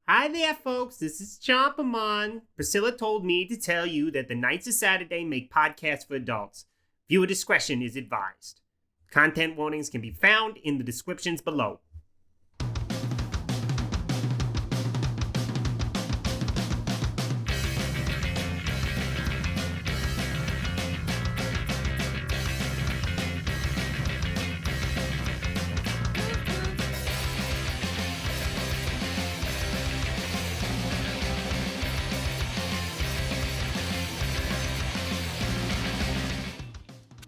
Hi there, folks. This is Chompamon. Priscilla told me to tell you that the Nights of Saturday make podcasts for adults. Viewer discretion is advised. Content warnings can be found in the descriptions below.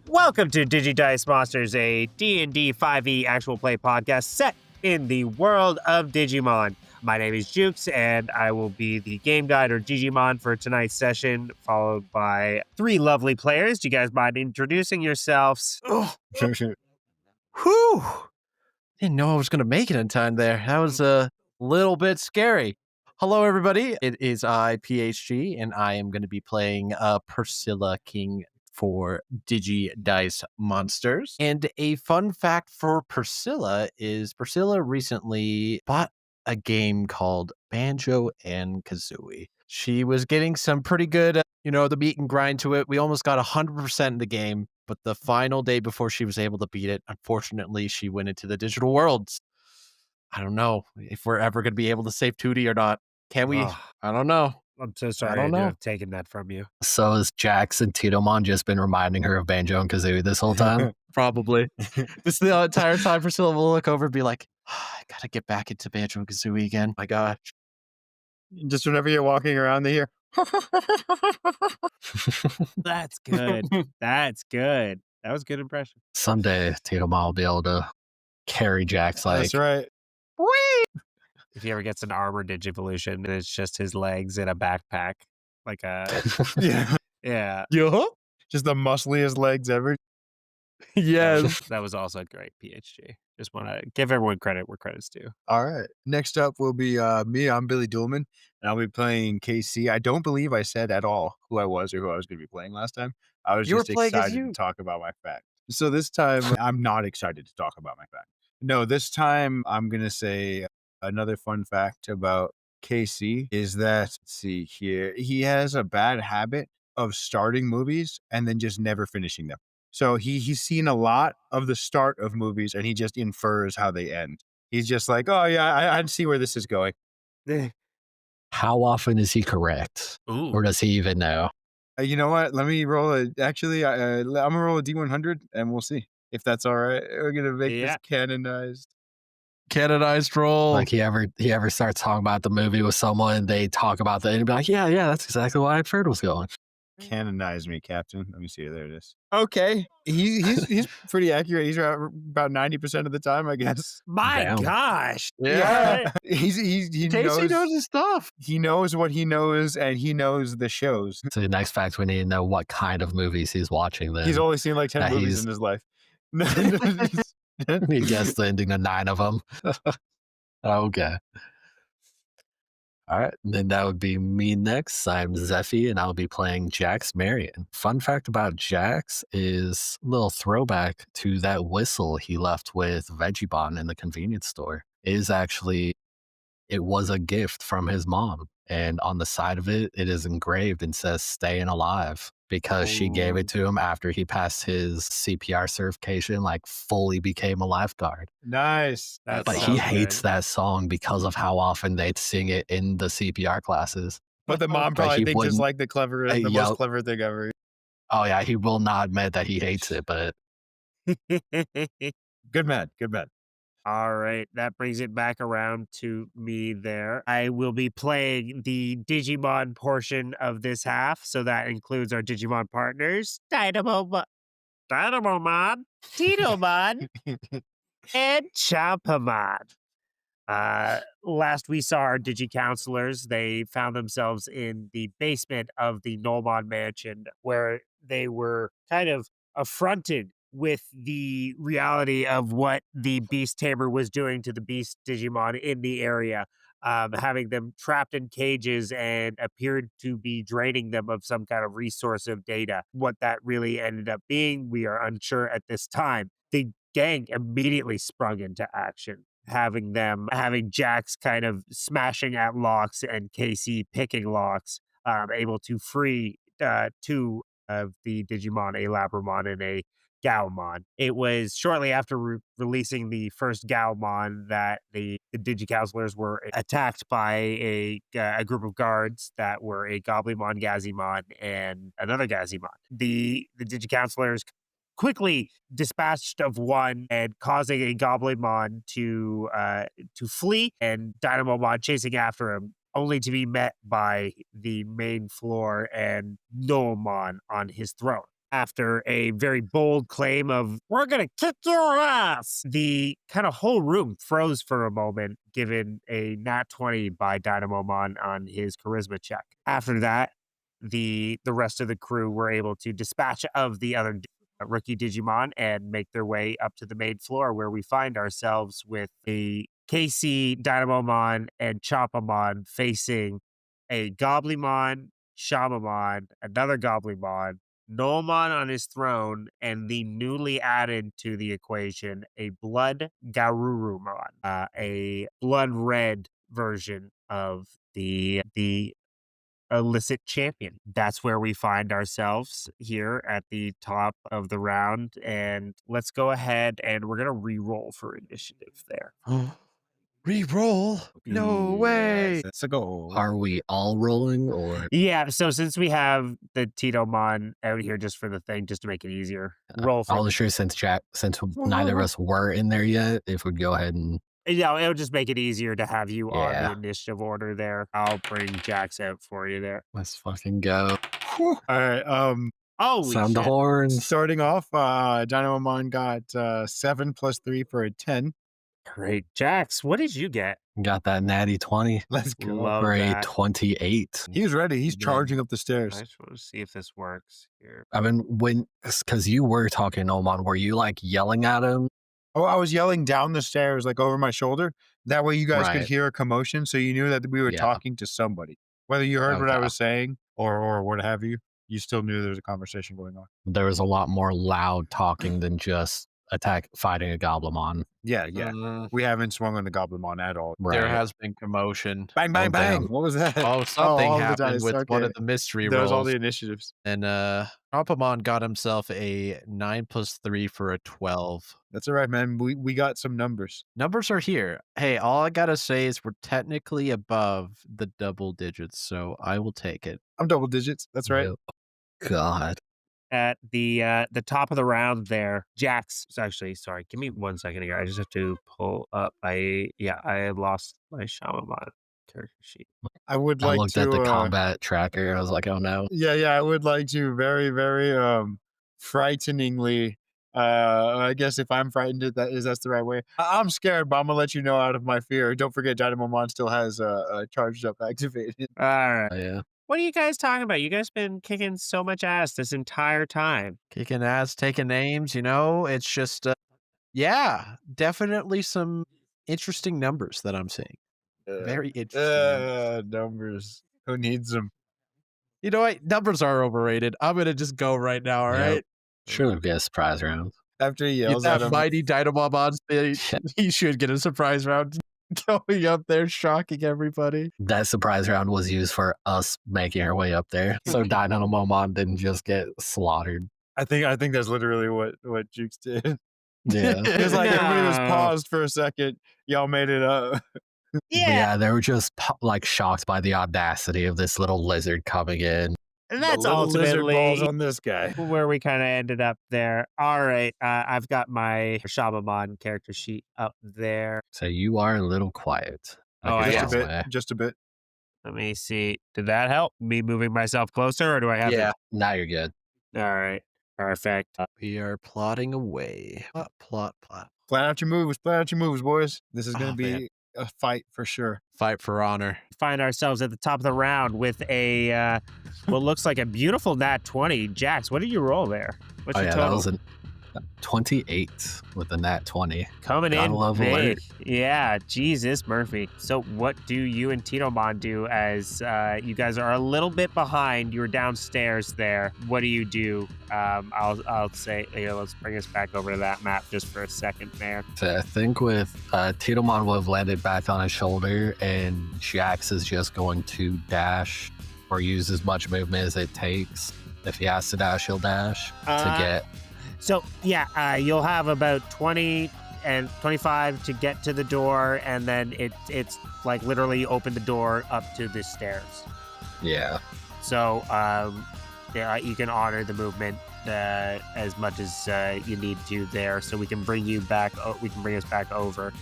Welcome to Digidice Monsters, a D&D 5e actual play podcast set in the world of Digimon. My name is Jukes, and I will be the game guide or Digimon for tonight's session, followed by three lovely players. Do you guys mind introducing yourselves? Whew! Didn't know I was going to make it in time there. That was a little bit scary. Hello, everybody. It is I, PHG, and I am going to be playing Priscilla King for Digidice Monsters. And a fun fact for Priscilla is Priscilla recently bought a game called Banjo and Kazooie. She was getting some pretty good, the meat and grind to it. We almost got 100% in the game, but the final day before she was able to beat it, unfortunately, she went into the digital worlds. I don't know if we're ever going to be able to save Tootie or not. Can we? Oh, I don't know. I'm so sorry I don't know. to have taken that from you. So has Jax and Titomonn just been reminding her of Banjo and Kazooie this whole time? Probably. This the entire time Priscilla will look over and be like, I gotta get back into Banjo and Kazooie again. My gosh. Just whenever you're walking around, they hear. That's good. That's good. That was a good impression. Someday Titomonn will be able to carry Jax like, That's right. If he ever gets an armor digivolution, and it's just his legs in a backpack, like a Yeah. yeah. Yo. Just the muscliest legs ever. Yes. That was also great, PHG. Just want to give everyone credit where credit's due. All right. Next up will be me. I'm Billy Duhlman, and I'll be playing KC. I don't believe I said at all who I was or who I was going to be playing last time. I was You were just playing as excited you. to talk about my fact. So this time, I'm not excited to talk about my fact. No, this time I'm going to say another fun fact about KC is that, let's see here, he has a bad habit of starting movies and then just never finishing them. So he's seen a lot of the start of movies and he just infers how they end. He's just like, oh yeah, I see where this is going. how often is he correct? Ooh. Or does he even know? You know what? Let me roll I'm gonna roll a D100 and we'll see if that's all right. We're gonna make this canonized. Canonized roll. Like he ever starts talking about the movie with someone, they talk about that and he'd be like, yeah, that's exactly what I heard was going. Canonize me, Captain. Let me see. There it is. Okay, he's pretty accurate. He's about 90% of the time, I guess. My Damn. gosh. Yeah. He Casey knows his stuff. He knows what he knows, and he knows the shows. So the next fact, we need to know what kind of movies he's watching then. He's only seen like 10 Yeah, movies he's- in his life. He guessed the ending of 9 of them. Okay. All right, then that would be me next. I'm Zephy, and I'll be playing Jax Marion. Fun fact about Jax is a little throwback to that whistle he left with Vegemon in the convenience store. It was a gift from his mom, and on the side of it, it is engraved and says "Staying Alive" because she gave it to him after he passed his CPR certification, like fully became a lifeguard. Nice. But he hates that song because of how often they'd sing it in the CPR classes. But the mom But probably he thinks it's wouldn't- like the most clever thing ever. Oh yeah, he will not admit that he hates it, but Good man. Good man. All right, that brings it back around to me there. I will be playing the Digimon portion of this half, so that includes our Digimon partners, Dynamomon, Titomon, and Chompamon. Last we saw our Counsellors, they found themselves in the basement of the Gnollmon mansion, where they were kind of affronted with the reality of what the Beast Tamer was doing to the Beast Digimon in the area, having them trapped in cages and appeared to be draining them of some kind of resource of data. What that really ended up being, we are unsure at this time. The gang immediately sprung into action. having Jax kind of smashing at locks and Casey picking locks, able to free two of the Digimon, a Labramon and a Gnollmon. It was shortly after releasing the first Gnollmon that the Digi-Counselors were attacked by a group of guards that were a Goblimon, Gazimon, and another Gazimon. The Digi-Counselors quickly dispatched of one and causing a Goblimon to flee, and Dynamomon chasing after him, only to be met by the main floor and Gnollmon on his throne. After a very bold claim of, "We're gonna kick your ass," the kind of whole room froze for a moment, given a nat 20 by Dynamomon on his charisma check. After that, the rest of the crew were able to dispatch of the other rookie Digimon and make their way up to the main floor, where we find ourselves with a KC, Dynamomon, and Chompamon facing a Goblimon, Shamamon, another Goblimon, Gnollmon on his throne, and the newly added to the equation, a Blood Garurumon, a blood red version of the illicit champion. That's where we find ourselves here at the top of the round. And let's go ahead and we're going to re-roll for initiative there. Re-roll? No way. Let's go. Are we all rolling or? Yeah, so since we have the Titomon out here just for the thing, just to make it easier, roll for I was sure since neither of us were in there yet, if we'd go ahead and. Yeah, it'll just make it easier to have you on Yeah. the initiative order there. I'll bring Jax out for you there. Let's fucking go. All right. Holy Sound the shit. horns. Starting off, Dynamomon got 7 plus 3 for a 10. Great. Jax, what did you get? Got that natty 20 Let's go. Love for a that. 28. He's ready. He's Yeah. charging up the I stairs. just want to see if this works here. I mean, because you were talking, Gnollmon, were you like yelling at him? Oh, I was yelling down the stairs, like over my shoulder. That way you guys could Right. hear a commotion, so you knew that we were Yeah. talking to somebody. Whether you heard what I Okay. was saying or what have you, you still knew there was a conversation going on. There was a lot more loud talking than just fighting a Goblimon. Yeah. Mm, We haven't swung on the Goblimon at all. Right. There has been commotion. Bang, bang, Oh, bang. damn. What was that? Oh, something all the happened dice, with one okay. of the mystery That was all rolls. the initiatives. And Chompamon got himself a 9 plus 3 for a 12. That's all right, man. We got some numbers. Numbers are here. Hey, all I gotta say is we're technically above the double digits, so I will take it. I'm double digits. That's right. Yep. God. At the top of the round there, Jax. Actually, sorry, give me 1 second here. I just have to pull up. I lost my Shamamon character sheet. I would I like looked to at the combat tracker. I was like, oh no. Yeah, I would like to very, very frighteningly. I guess if I'm frightened, that's the right way. I'm scared, but I'm gonna let you know out of my fear. Don't forget, Dynamomon still has charged up activated. All right. Oh, yeah. What are you guys talking about? You guys been kicking so much ass this entire time. Kicking ass, taking names, it's just, yeah, definitely some interesting numbers that I'm seeing. Very interesting numbers. Numbers. Who needs them? You know what? Numbers are overrated. I'm going to just go right now, all Yep. right? Sure would be a surprise round. After he Get yells at that him, mighty Dynamomon stage. He should get a surprise round going up there, shocking everybody. That surprise round was used for us making our way up there. So Dynamomon didn't just get slaughtered. I think that's literally what Jukes did. Yeah. It's like everybody was No. paused for a second. Y'all made it up. Yeah, they were just like shocked by the audacity of this little lizard coming in. And that's The little lizard balls ultimately on this guy. where we kind of ended up there. All right. I've got my Shamamon character sheet up there. So you are a little quiet. Oh, I your am. Just a son's bit. way. Just a bit. Let me see. Did that help? Me moving myself closer, or do I have Yeah, Now you're good. to? All right. Perfect. we are plotting away. Plot. Plan out your moves. Plan out your moves, boys. This is gonna Oh, be man. a fight for sure. Fight for honor. Find ourselves at the top of the round with a what looks like a beautiful nat 20. Jax, what did you roll there? What's Oh your yeah, total? 28 with a nat 20. Coming Gotta in love big. alert. Yeah, Jesus Murphy. So what do you and Titomon do as you guys are a little bit behind? You're downstairs there. What do you do? I'll say, here, let's bring us back over to that map just for a second there. So I think with Titomon will have landed back on his shoulder, and Jax is just going to dash or use as much movement as it takes. If he has to dash, he'll dash to get. So yeah, you'll have about 20 and 25 to get to the door, and then it's like literally open the door up to the stairs. Yeah. So yeah, you can honor the movement as much as you need to there, so we can bring you back. We can bring us back over.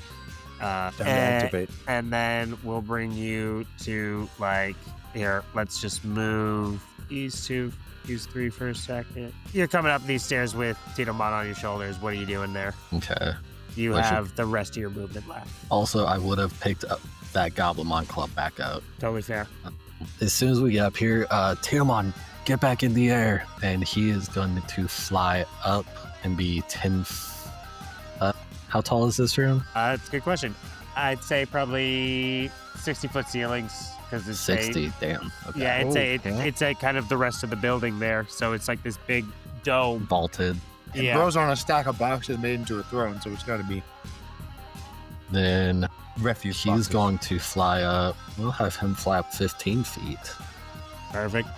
Time to activate. And then we'll bring you to like here. Let's just move these two. Use 3 for a second. You're coming up these stairs with Titomon on your shoulders. What are you doing there? Okay. You have the rest of your movement left. Also, I would have picked up that Gnollmon club back up. Totally fair. As soon as we get up here, Titomon, get back in the air. And he is going to fly up and be 10 up. How tall is this room? That's a good question. I'd say probably 60-foot ceilings. Because it's 60, damn. Okay. Yeah, it's a kind of the rest of the building there. So it's like this big dome. Vaulted. It Yeah. grows on a stack of boxes made into a throne, so it's got to be Then refuse. he's boxes. going to fly up. We'll have him fly up 15 feet. Perfect.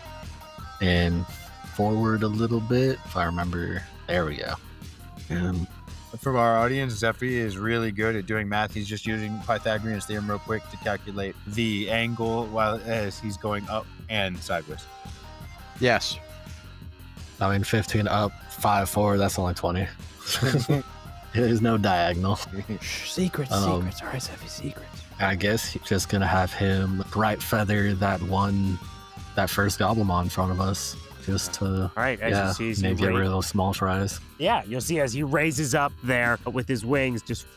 And forward a little bit, if I remember. There we go. And From our audience, Zephy is really good at doing math. He's just using Pythagorean's theorem real quick to calculate the angle while as he's going up and sideways. Yes. I mean, 15 up, 5 forward, that's only 20. There's no diagonal. Secrets, Um, secrets. All right, Zeffy, secrets. I guess he's just going to have him bright feather that first Gnollmon in front of us. Just to, All right. As you see, maybe get rid of those small fries. yeah, you'll see as he raises up there with his wings, just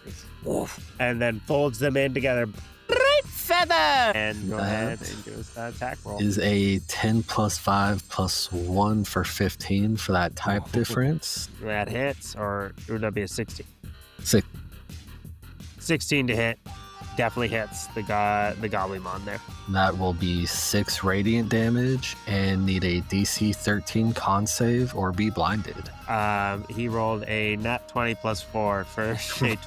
woof, and then folds them in together. Bright feather! And go ahead and do his attack roll. Is a 10 plus 5 plus 1 for 15 for that type difference. That hits, or would that be a 16? 6. 16 to hit. Definitely hits the Gnollmon there. That will be 6 radiant damage and need a DC 13 con save or be blinded. He rolled a nat 20 plus 4 for a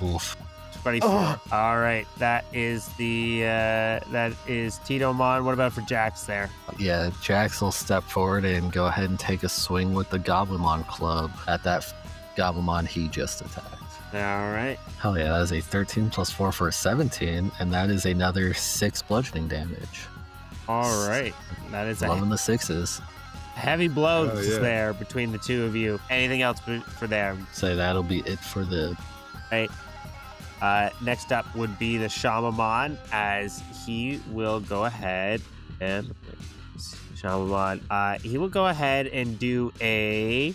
Oof. 24. All right, that is Titomon. What about for Jax there? Yeah, Jax will step forward and go ahead and take a swing with the Gnollmon club at that Gnollmon he just attacked. All right. Hell yeah, that is a 13 plus 4 for a 17, and that is another 6 bludgeoning damage. All right. That is Loving a the 6s. heavy blows Oh, yeah. there between the two of you. Anything else for them? So that'll be it for the... Right. Next up would be the Shamamon, as he will go ahead and Shamamon. He will go ahead and do a.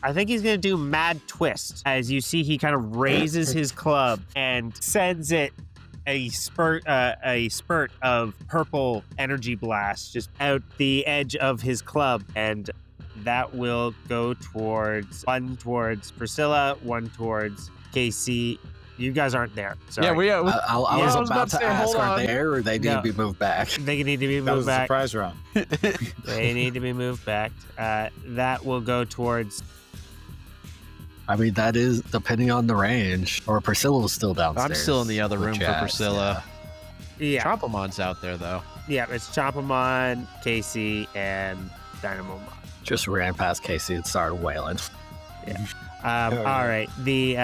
I think he's gonna do Mad Twist. As you see, he kind of raises his club and sends it a spurt of purple energy blast just out the edge of his club, and that will go towards one towards Priscilla, one towards Casey. You guys aren't there. Sorry. Yeah, we. I was I was about to say, ask, hold are on. they there or they need to be moved back? They need to be That was moved a back. surprise round. They need to be moved back. That will go towards. I mean, that is depending on the range. Or Priscilla was still downstairs. I'm still in the other with room for Jax, Priscilla. Yeah, Chompamon's out there though. yeah. It's Chompamon, Casey, and Dynamomon. Yeah. Just ran past Casey and started wailing. All right. The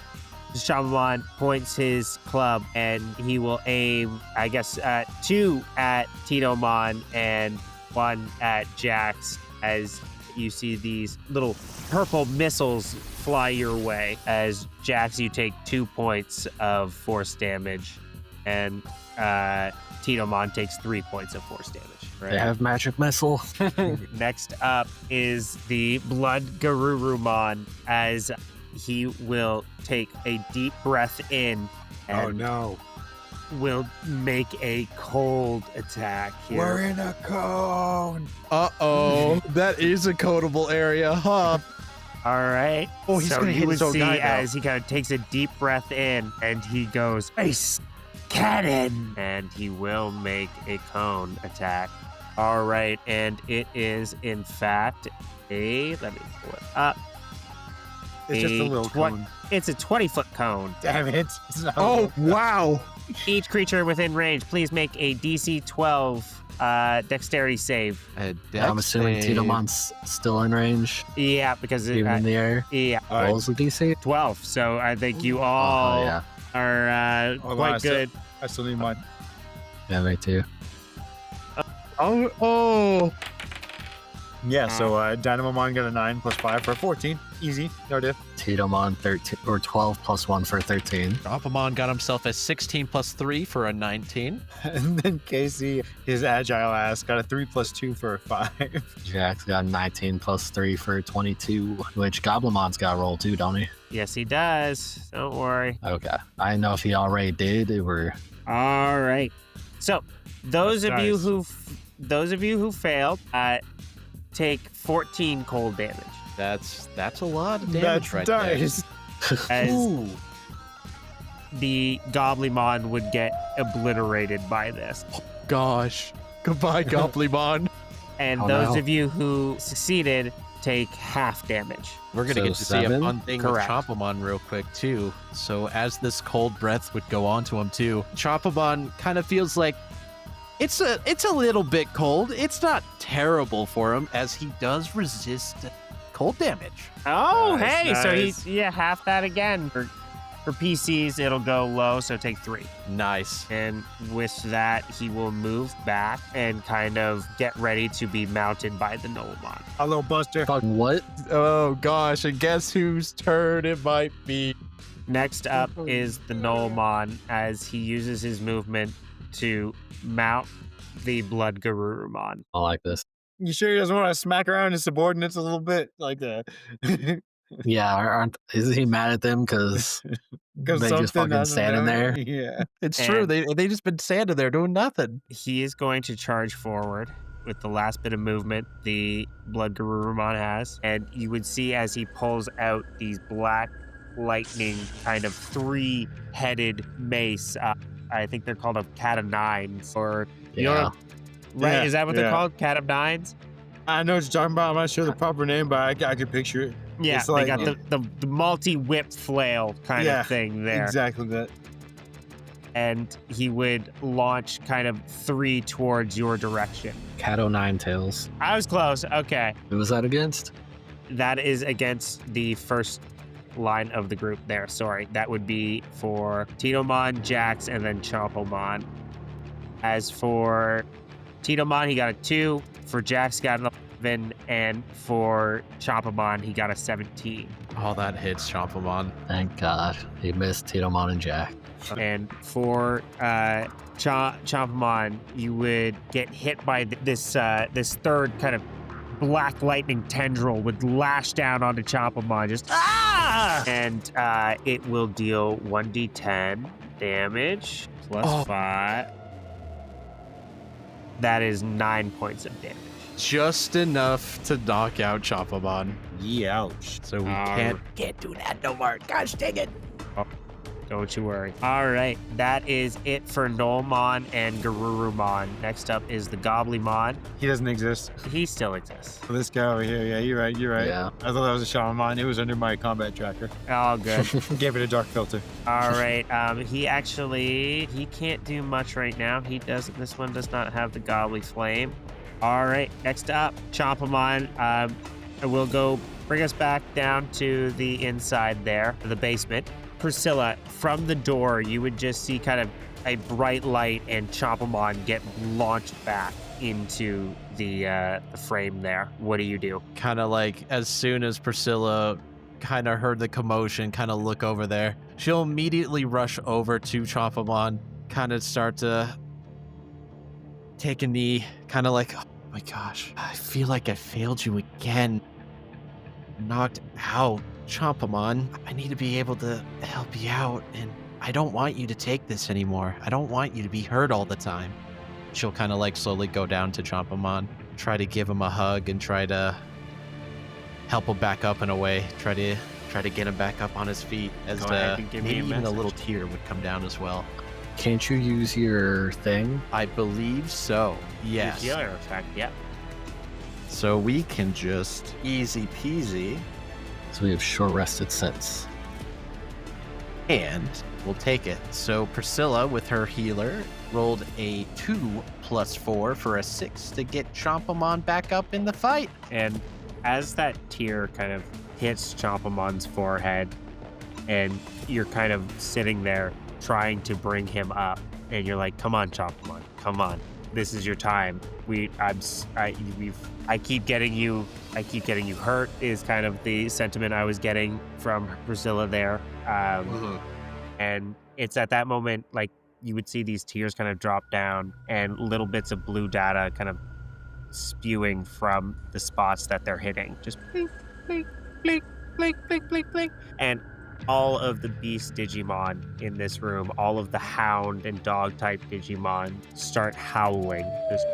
Shamamon points his club and he will aim, I guess, 2 at Titomon and 1 at Jax, as you see these little purple missiles fly your way. As Jax, you take 2 points of force damage, and Titomon takes 3 points of force damage. Right? They have magic missile. Next up is the Blood Garurumon, as he will take a deep breath in and Oh no. will make a cold attack here. We're in a cone. Uh-oh. That is a codable area, huh? All right. Oh, he's so gonna you hit would his own see guy now. as he kind of takes a deep breath in and he goes, Ice Cannon! And he will make a cone attack. All right. And it is, in fact, let me pull it up. It's just a little cone. It's a 20-foot cone. Damn it. It's not Oh, wow. Each creature within range, please make a DC 12 dexterity save. I'm assuming Titomon's still in range, Yeah, because even in the air. yeah, All right. What was the DC? 12. So I think you all yeah. are Hold on, quite good. I still need mine. Yeah, me too. Oh. Yeah, so Dynamomon got a 9 plus 5 for a 14. Easy. No diff. Titomon 13 or 12 plus 1 for 13. Gnollmon got himself a 16 plus 3 for a 19. And then Casey, his agile ass, got a 3 plus 2 for a 5. Jack's got 19 plus 3 for 22, which Goblemon's got to roll too, don't he? Yes, he does. Don't worry. Okay. I didn't know if he already did or... All right. So those of you who failed, take 14 cold damage. That's a lot of damage right dice. As Ooh. the Gnollmon would get obliterated by this. Gosh. Goodbye, Gnollmon. And Oh, those no. of you who succeeded take half damage. We're going to So get to see a 7? fun thing Correct. with Chompomon real quick, too. So as this cold breath would go on to him, too, Chompomon kind of feels like it's a little bit cold. It's not terrible for him, as he does resist cold damage. Oh, Nice, hey, so nice. he's half that again. For PCs, it'll go low, so take 3. Nice. And with that, he will move back and kind of get ready to be mounted by the Gnollmon. Hello, Buster. Fuck, what? Oh, gosh. And guess whose turn it might be? Next up is the Gnollmon as he uses his movement to mount the Blood Garurumon. I like this. You sure he doesn't want to smack around his subordinates a little bit? Like that? Yeah, isn't he mad at them because they just fucking standing there? Yeah. It's true. And- They just been standing there doing nothing. He is going to charge forward with the last bit of movement the Blood Garurumon has. And you would see as he pulls out these black lightning kind of 3-headed mace. I think they're called a cat of nines, or you know, Yeah. what- right? Yeah, Is that what they're yeah. called? Cat of nines? I know what you're talking about. I'm not sure the proper name, but I can picture it. Yeah, It's they like- got the multi-whip flail kind Yeah, of thing there. Exactly that. And he would launch kind of 3 towards your direction. Cat o' nine tails. I was close. Okay. Who was that against? That is against the first line of the group there. Sorry. That would be for Titomon, Jax, and then Chompomon. As for Titomon, he got a 2. For Jax, got an 11. And for Chompomon, he got a 17. Oh, that hits Chompomon. Thank God. He missed Titomon and Jack. And for Chompomon, you would get hit by this third kind of black lightning tendril would lash down onto Chompomon, just and it will deal 1d10 damage plus 5. That is 9 points of damage. Just enough to knock out Chompomon. Yeah, ouch. So we can't do that no more. Gosh dang it. Don't you worry. All right, that is it for Gnollmon and Garurumon. Next up is the Gnollmon. He doesn't exist. He still exists. This guy over here. Yeah, you're right. Yeah. I thought that was a shaman. It was under my combat tracker. All good. Gave it a dark filter. All right. He can't do much right now. This one does not have the Gobbly Flame. All right. Next up, Chompomon. We'll go bring us back down to the inside there, the basement. Priscilla, from the door, you would just see kind of a bright light and Chompomon get launched back into the frame there. What do you do? Kind of like as soon as Priscilla kind of heard the commotion, kind of look over there, she'll immediately rush over to Chompomon, kind of start to take a knee, kind of like, oh my gosh, I feel like I failed you again. Knocked out. Chompomon, I need to be able to help you out, and I don't want you to take this anymore. I don't want you to be hurt all the time. She'll kind of like slowly go down to Chompomon, try to give him a hug, and try to help him back up in a way. Try to get him back up on his feet, as Go ahead and give me maybe a even a message. little tear would come down as well. Can't you use your thing? I believe so. Your Yes. healer effect, yep. So we can just easy peasy, So we have short rested since. and we'll take it. So Priscilla, with her healer, rolled a 2 + 4 for a 6 to get Chompamon back up in the fight. And as that tear kind of hits Chompamon's forehead, and you're kind of sitting there trying to bring him up, and you're like, "Come on, Chompamon, come on! This is your time. I keep getting you hurt." Is kind of the sentiment I was getting from Priscilla there, and it's at that moment like you would see these tears kind of drop down, and little bits of blue data kind of spewing from the spots that they're hitting, just blink, blink, blink, blink, blink, blink, blink. And all of the beast Digimon in this room, all of the hound and dog type Digimon start howling. Just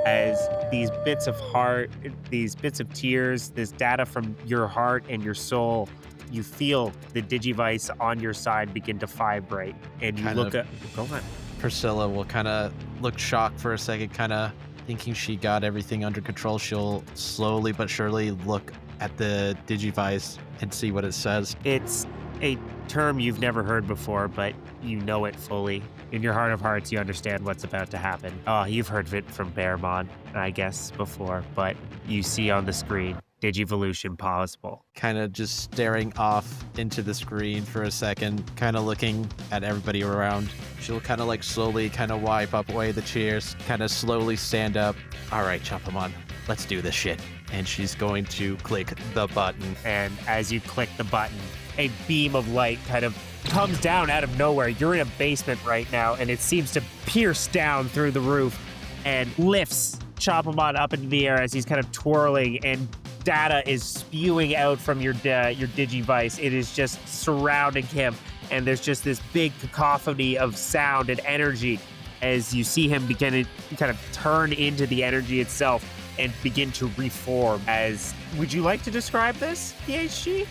as these bits of heart, these bits of tears, this data from your heart and your soul, you feel the Digivice on your side begin to vibrate. And you Kind look of- at, go on. Priscilla will kind of look shocked for a second, kind of thinking she got everything under control. She'll slowly but surely look at the Digivice and see what it says. It's a term you've never heard before, but you know it fully. In your heart of hearts, you understand what's about to happen. Oh, you've heard of it from Remeomon, I guess, before, but you see on the screen, Digivolution possible. Kind of just staring off into the screen for a second, kind of looking at everybody around. She'll kind of like slowly kind of wipe up away the tears, kind of slowly stand up. All right, Chompamon, let's do this shit. And she's going to click the button. And as you click the button, a beam of light kind of comes down out of nowhere. You're in a basement right now, and it seems to pierce down through the roof and lifts Chompamon up into the air as he's kind of twirling, and data is spewing out from your Digivice. It is just surrounding him, and there's just this big cacophony of sound and energy as you see him begin to kind of turn into the energy itself and begin to reform. As would you like to describe this, PHG?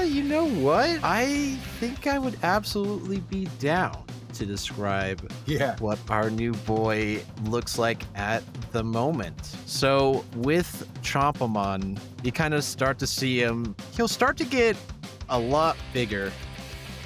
You know what? I think I would absolutely be down to describe Yeah. what our new boy looks like at the moment. So with Chompamon, you kind of start to see him. He'll start to get a lot bigger.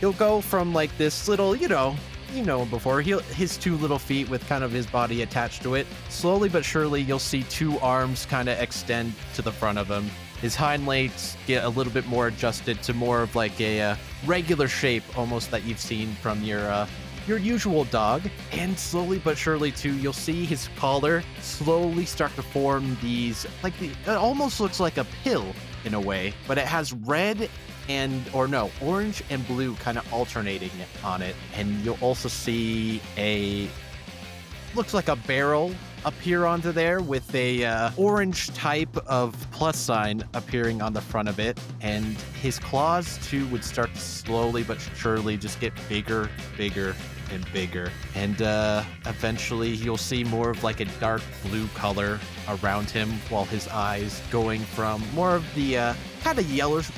He'll go from like this little, you know him before. His 2 little feet with kind of his body attached to it. Slowly but surely, you'll see 2 arms kind of extend to the front of him. His hind legs get a little bit more adjusted to more of like a regular shape, almost that you've seen from your usual dog. And slowly but surely too, you'll see his collar slowly start to form these, like it almost looks like a pill in a way, but it has red orange and blue kind of alternating on it. And you'll also see looks like a barrel appear onto there with a orange type of plus sign appearing on the front of it. And his claws too would start to slowly but surely just get bigger and bigger. And eventually you'll see more of like a dark blue color around him, while his eyes going from more of the kind of yellowish,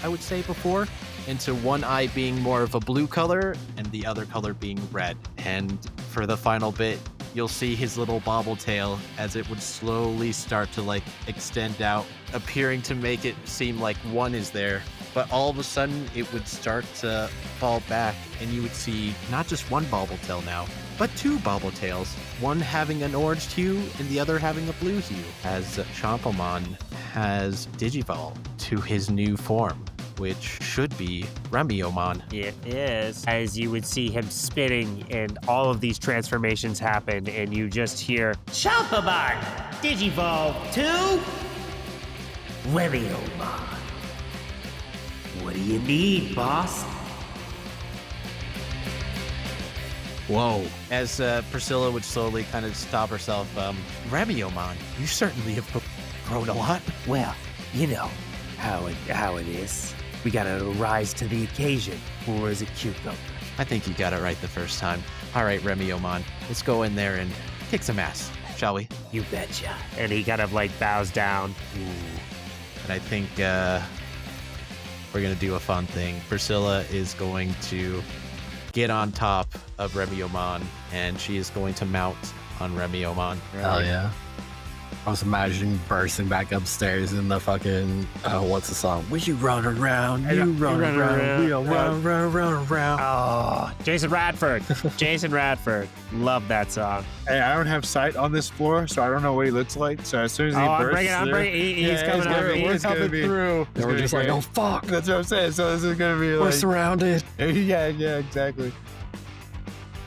I would say before, into one eye being more of a blue color and the other color being red. And for the final bit, you'll see his little bobble tail as it would slowly start to like extend out, appearing to make it seem like one is there. But all of a sudden it would start to fall back, and you would see not just one bobble tail now, but 2 bobble tails, one having an orange hue and the other having a blue hue, as Chompamon has digivolved to his new form, which should be Remeomon. It is. As you would see him spinning, and all of these transformations happen, and you just hear Chompamon Digivolve to Remeomon. What do you need, boss? Whoa. As Priscilla would slowly kind of stop herself, Remeomon, you certainly have grown a lot. Well, you know how it is. We gotta rise to the occasion, or is it cucumber? I think you got it right the first time. All right, Remeomon, let's go in there and kick some ass. shall we? You betcha. And he kind of like bows down. And I think we're going to do a fun thing. Priscilla is going to get on top of Remeomon, and she is going to mount on Remeomon. Hell yeah. I was imagining bursting back upstairs in the fucking, what's the song? We run around, you run around, we all run around. Oh, Jason Radford. Jason Radford. Love that song. Hey, I don't have sight on this floor, so I don't know what he looks like. So as soon as he bursts, I'm bringing. He's coming up. He's coming through. And we're just like, oh fuck, That's what I'm saying. So this is gonna be we're like, surrounded. yeah, exactly.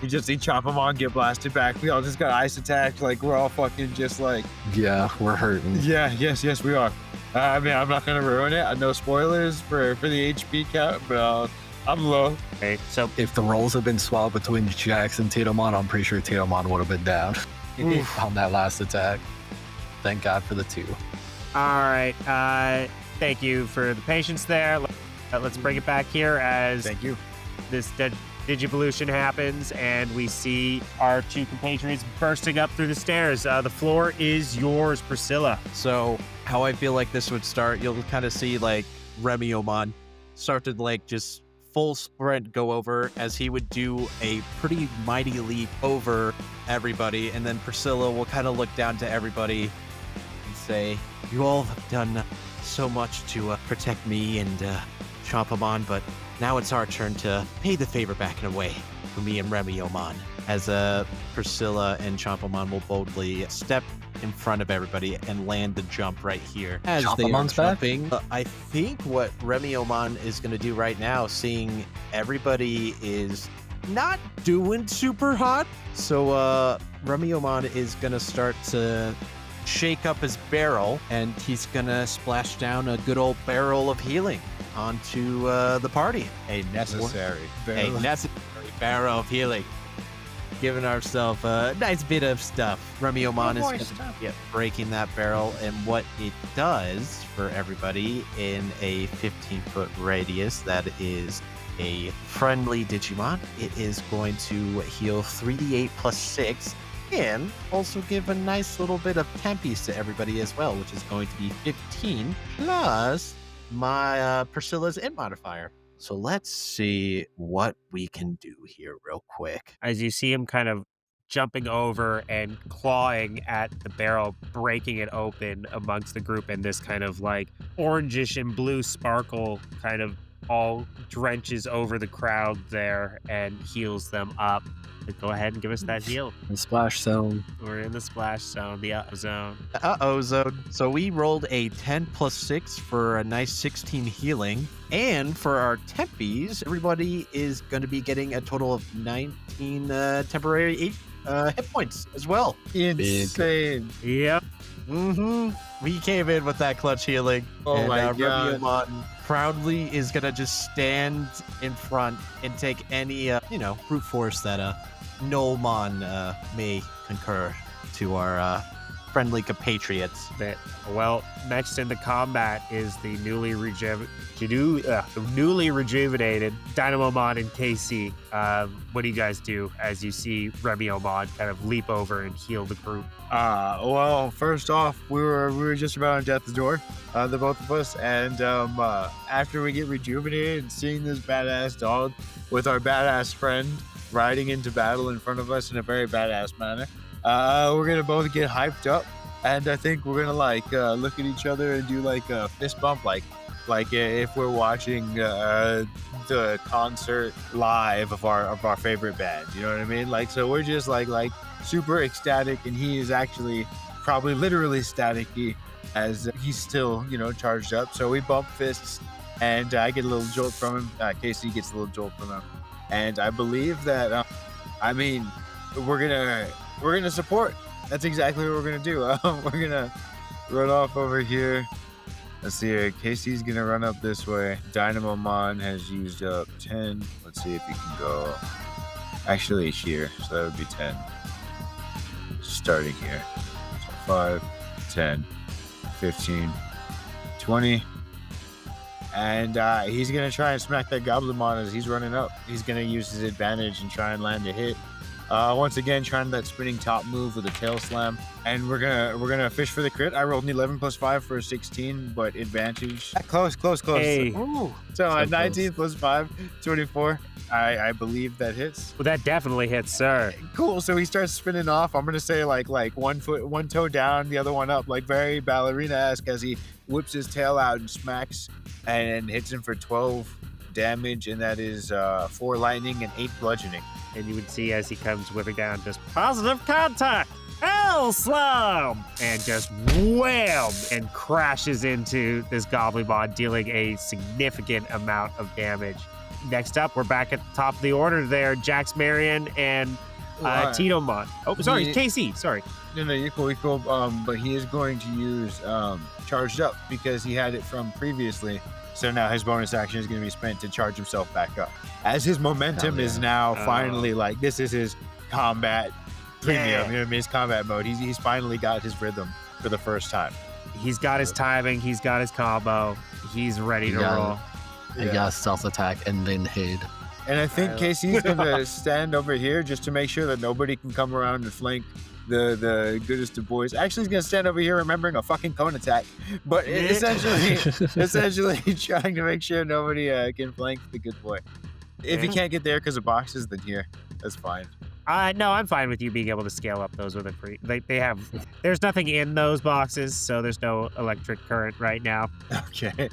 You just see Chopamon get blasted back. We all just got ice attacked. Like we're all fucking just like, Yeah, we're hurting. yeah, yes, we are. I mean, I'm not gonna ruin it. No spoilers for the HP count, but I'm low. Okay, so If the roles had been swapped between Jax and Titomon, I'm pretty sure Titomon would have been down on that last attack. Thank God for the 2. all right. Thank you for the patience there. Let's bring it back here as Thank you. this Digivolution happens, and we see our 2 compatriots bursting up through the stairs. The floor is yours, Priscilla. So how I feel like this would start, you'll kind of see like Remeomon start to like just full sprint go over as he would do a pretty mighty leap over everybody. And then Priscilla will kind of look down to everybody and say, you all have done so much to protect me and Chompamon, but now it's our turn to pay the favor back in a way for me and Remeomon. As Priscilla and Chompamon will boldly step in front of everybody and land the jump right here. As they are Chompamon's back? jumping, I think what Remeomon is going to do right now, seeing everybody is not doing super hot, so Remeomon is going to start to shake up his barrel, and he's going to splash down a good old barrel of healing onto the party. A necessary. A necessary barrel of healing. Giving ourselves a nice bit of stuff. Remeomon is breaking that barrel, and what it does for everybody in a 15-foot radius that is a friendly Digimon, it is going to heal 3d8 plus 6, and also give a nice little bit of tempies to everybody as well, which is going to be 15 plus my Priscilla's int modifier. So let's see what we can do here real quick. As you see him kind of jumping over and clawing at the barrel, breaking it open amongst the group, and this kind of like orangish and blue sparkle kind of all drenches over the crowd there and heals them up. Go ahead and give us that heal. The splash zone. We're in the splash zone, the zone. Zone. So we rolled a 10 plus 6 for a nice 16 healing. And for our tempies, everybody is going to be getting a total of 19 temporary hit points as well. Insane. Yep. We came in with that clutch healing. Oh and, my God. Remeomon proudly is going to just stand in front and take any, brute force that Gnollmon may concur to our friendly compatriots. Well, next in the combat is the newly rejuvenated Dynamomon and KC. What do you guys do as you see Remeomon kind of leap over and heal the group? Well, first off, we were just about on death's door, the both of us, and after we get rejuvenated and seeing this badass dog with our badass friend riding into battle in front of us in a very badass manner, we're gonna both get hyped up, and I think we're gonna like look at each other and do like a fist bump, like if we're watching the concert live of our favorite band, you know what I mean? Like, so we're just like super ecstatic, and he is actually probably literally staticky as he's still, charged up. So we bump fists, and I get a little jolt from him. Casey gets a little jolt from him, and I believe that we're gonna support. That's exactly what we're gonna do. We're gonna run off over here. Let's see here. Casey's gonna run up this way. Dynamomon has used up 10. Let's see if he can go. Actually, here. So that would be 10. Starting here. So 5, 10, 15, 20. And he's gonna try and smack that Goblinmon as he's running up. He's gonna use his advantage and try and land a hit. Once again, trying that spinning top move with a tail slam, and we're gonna fish for the crit. I rolled an 11 plus 5 for a 16, but advantage. Close. Hey. Ooh. So So 19 plus 5, 24. I believe that hits. Well, that definitely hits, sir. Cool. So he starts spinning off. I'm gonna say like one toe down, the other one up, like very ballerina-esque as he whips his tail out and smacks and hits him for 12 damage, and that is 4 lightning and 8 bludgeoning. And you would see as he comes whipping down, just positive contact, Hell Slam, and just wham, and crashes into this Gnollmon, dealing a significant amount of damage. Next up, we're back at the top of the order there, Jax Marion and Tinomon. Oh, sorry, KC, sorry. No, you're cool. But he is going to use charged up because he had it from previously. So now his bonus action is going to be spent to charge himself back up. As his momentum is now finally like, this is his combat premium, you know what I mean? His combat mode. He's finally got his rhythm for the first time. He's got his timing, he's got his combo, he's ready to roll. He got stealth attack and then hid. And I think Casey's going to stand over here just to make sure that nobody can come around and flank the goodest of boys. Actually, he's going to stand over here remembering a fucking cone attack. But essentially trying to make sure nobody can flank the good boy. If he can't get there because of boxes, then here. That's fine. No, I'm fine with you being able to scale up those with a free. They have. There's nothing in those boxes, so there's no electric current right now. Okay.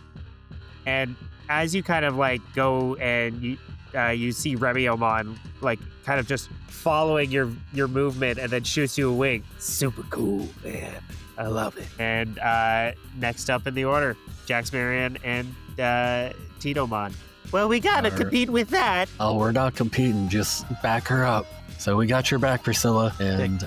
And as you kind of like go and you see Remeomon like kind of just following your movement and then shoots you a wing. Super cool, man. I love it. And next up in the order, Jax Marion and Tinomon. Well, we gotta compete with that. Oh, we're not competing. Just back her up. So we got your back, Priscilla. And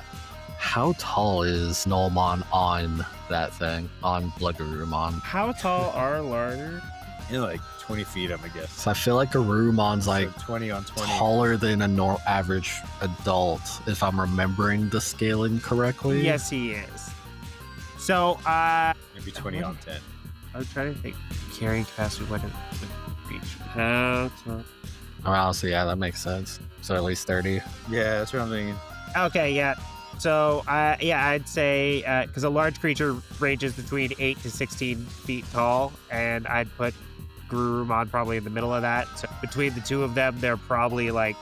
how tall is Gnollmon on that thing, on Bloodgarurumon? How tall are larger? Like 20 feet, I'm gonna guess. So I feel like Garurumon's like So 20 on 20. taller than a average adult, if I'm remembering the scaling correctly. Yes, he is. So, Maybe 20 on 10. I was trying to think. Carrying capacity, what reach? How tall? Oh, so yeah, that makes sense. So at least 30. Yeah, that's what I'm thinking. Okay, yeah. So, I'd say, because a large creature ranges between 8 to 16 feet tall, and I'd put Garurumon probably in the middle of that. So between the two of them, they're probably like,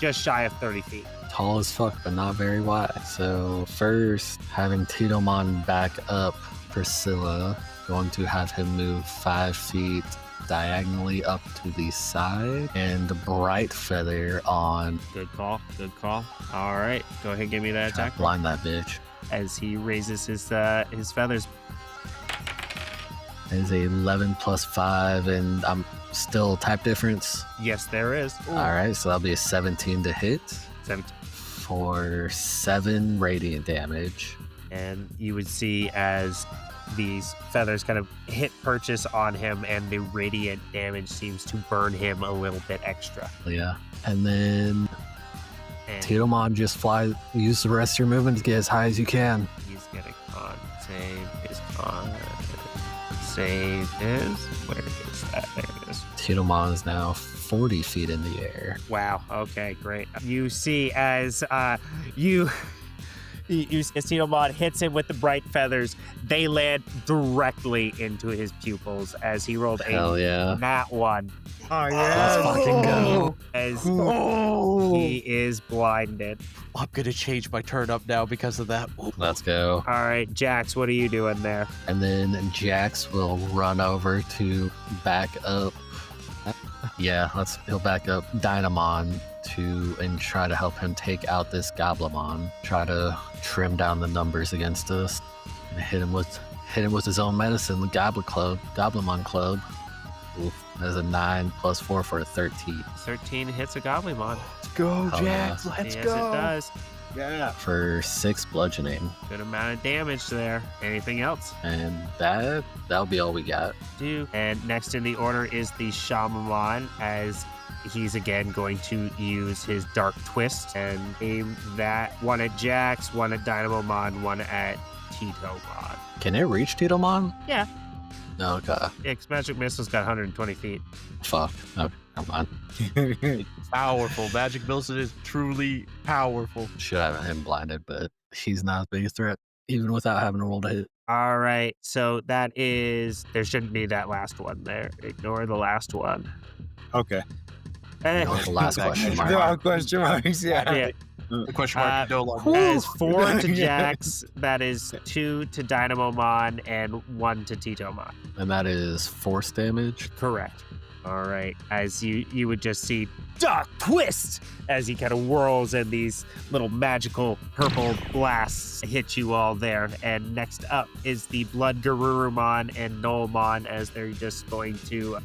just shy of 30 feet. Tall as fuck, but not very wide. So first, having Tinomon back up Priscilla, going to have him move 5 feet diagonally up to the side, and the bright feather on. Good call. All right, go ahead and give me that attack. Blind that bitch. As he raises his feathers. Is a 11 plus 5, and I'm still type difference. Yes, there is. All right, so that'll be a 17 to hit 17. for 7 radiant damage. And you would see as these feathers kind of hit purchase on him, and the radiant damage seems to burn him a little bit extra. Yeah, and then And Tinomon just use the rest of your movement to get as high as you can. he's gonna con save. His con save is, where is that? There it is. Tinomon is now 40 feet in the air. Wow. Okay, great. You see as Tinomon hits him with the bright feathers, they land directly into his pupils as he rolled Hell yeah. nat 1. Oh, Let's fucking go. As Oh, he is blinded. I'm gonna change my turn up now because of that. Ooh. Let's go. All right, Jax, what are you doing there? And then Jax will run over to back up. Yeah, he'll back up Dynamon and try to help him take out this Gnollmon. Try to trim down the numbers against us and hit him with his own medicine, the Gnollmon Club. Oof, that's a 9 plus 4 for a 13. 13 hits a Gnollmon. Let's go, Oh, Jax. yeah. Let's Yes, go. it does. Yeah. For 6 bludgeoning. Good amount of damage there. Anything else? And that'll be all we got. And next in the order is the Shamamon, as he's again going to use his Dark Twist and aim that one at Jax, one at Dynamomon, one at Titomon. Can it reach Titomon? Yeah. Okay. Magic Missile's got 120 feet. Fuck. Okay. Come on. Powerful. Magic Milson is truly powerful. Should have him blinded, but he's not a big threat, even without having to roll to hit. All right, so that is, there shouldn't be that last one there. Ignore the last one. Okay. Ignore the last question mark. There are question marks. Yeah. Yeah. The question mark no longer. That is 4 to Yeah. Jax, that is 2 to Dynamomon, and 1 to Titomon. And that is force damage. Correct. All right, as you would just see Duck Twist as he kind of whirls and these little magical purple blasts hit you all there. And next up is the Blood Garurumon and Gnollmon as they're just going to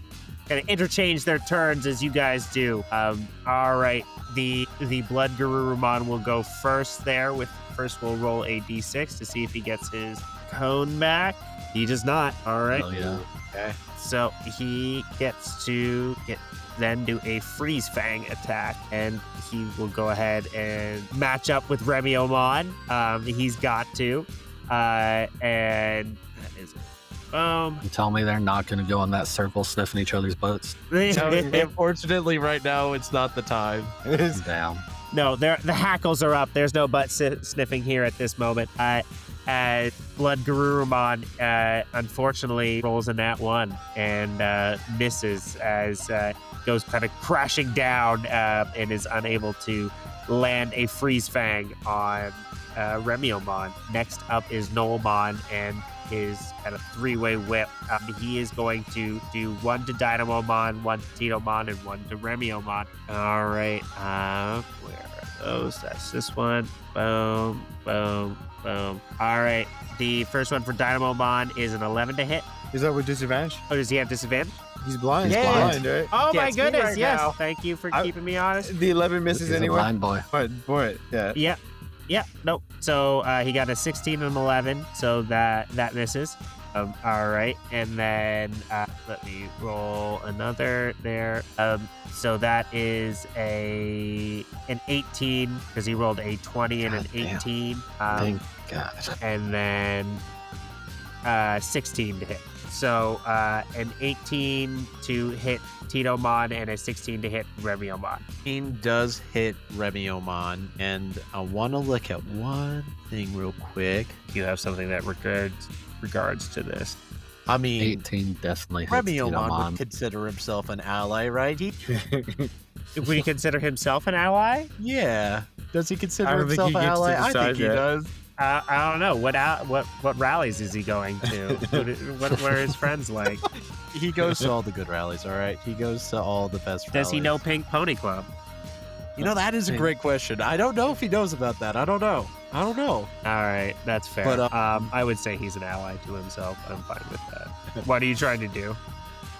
kind of interchange their turns as you guys do. All right, the Blood Garurumon will go first there. First we'll roll a d6 to see if he gets his cone back. He does not. All right. Oh, yeah. Okay. So he gets to then do a Freeze Fang attack, and he will go ahead and match up with Remeomon. He's got to, and that is You tell me they're not going to go in that circle sniffing each other's butts. Unfortunately, right now, it's not the time. Damn. No, the hackles are up. There's no butt sniffing here at this moment. Blood Garurumon, unfortunately, rolls a nat 1 and misses as goes kind of crashing down and is unable to land a Freeze Fang on Remeomon. Next up is Gnollmon and his kind of 3-way whip. He is going to do 1 to Dynamomon, 1 to Titomon, and 1 to Remeomon. All right, where are those? That's this one. Boom, boom, boom. All right, the first one for Dynamomon is an 11 to hit. Is that with disadvantage? Oh, does he have disadvantage? He's blind. Yeah. He's blind, right? Oh my Gets me goodness, right yes. now. Thank you for I- keeping me honest. The 11 misses He's a anyway. blind boy. But for it, yeah. Yep, nope. So he got a 16 and 11, so that misses. All right, and then let me roll another there. So that is an 18 because he rolled a 20 and an God damn. 18, Thank God. and then 16 to hit. So an 18 to hit Titomon and a 16 to hit Remeomon. 18 does hit Remeomon, and I want to look at one thing real quick. You have something that regards to this. I mean, 18 definitely hits Remeomon Titomon. would consider himself an ally, right? Would he consider himself an ally? Yeah. Does he consider I don't think himself he an gets to ally? I decide think he that. does. I don't know. What rallies is he going to? what are his friends like? He goes to all the good rallies, all right? He goes to all the best Does he know rallies. Pink Pony Club? You know, that is a great question. I don't know if he knows about that. I don't know. All right, that's fair. But, I would say he's an ally to himself. I'm fine with that. What are you trying to do?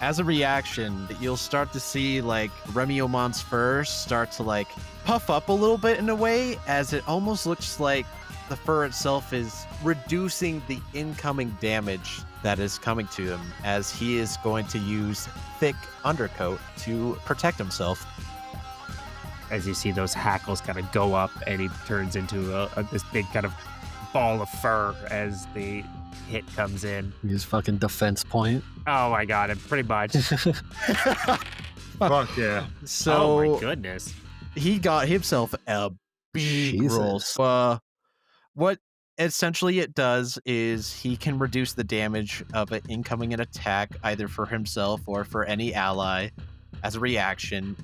As a reaction, you'll start to see like Remiomon's fur start to like puff up a little bit in a way, as it almost looks like the fur itself is reducing the incoming damage that is coming to him, as he is going to use thick undercoat to protect himself. As you see those hackles kind of go up, and he turns into this big kind of ball of fur as the hit comes in. His fucking defense point. Oh my god, pretty much. Fuck yeah. So Oh my goodness. he got himself a big roll. Jesus. So, what essentially it does is he can reduce the damage of an incoming attack either for himself or for any ally as a reaction.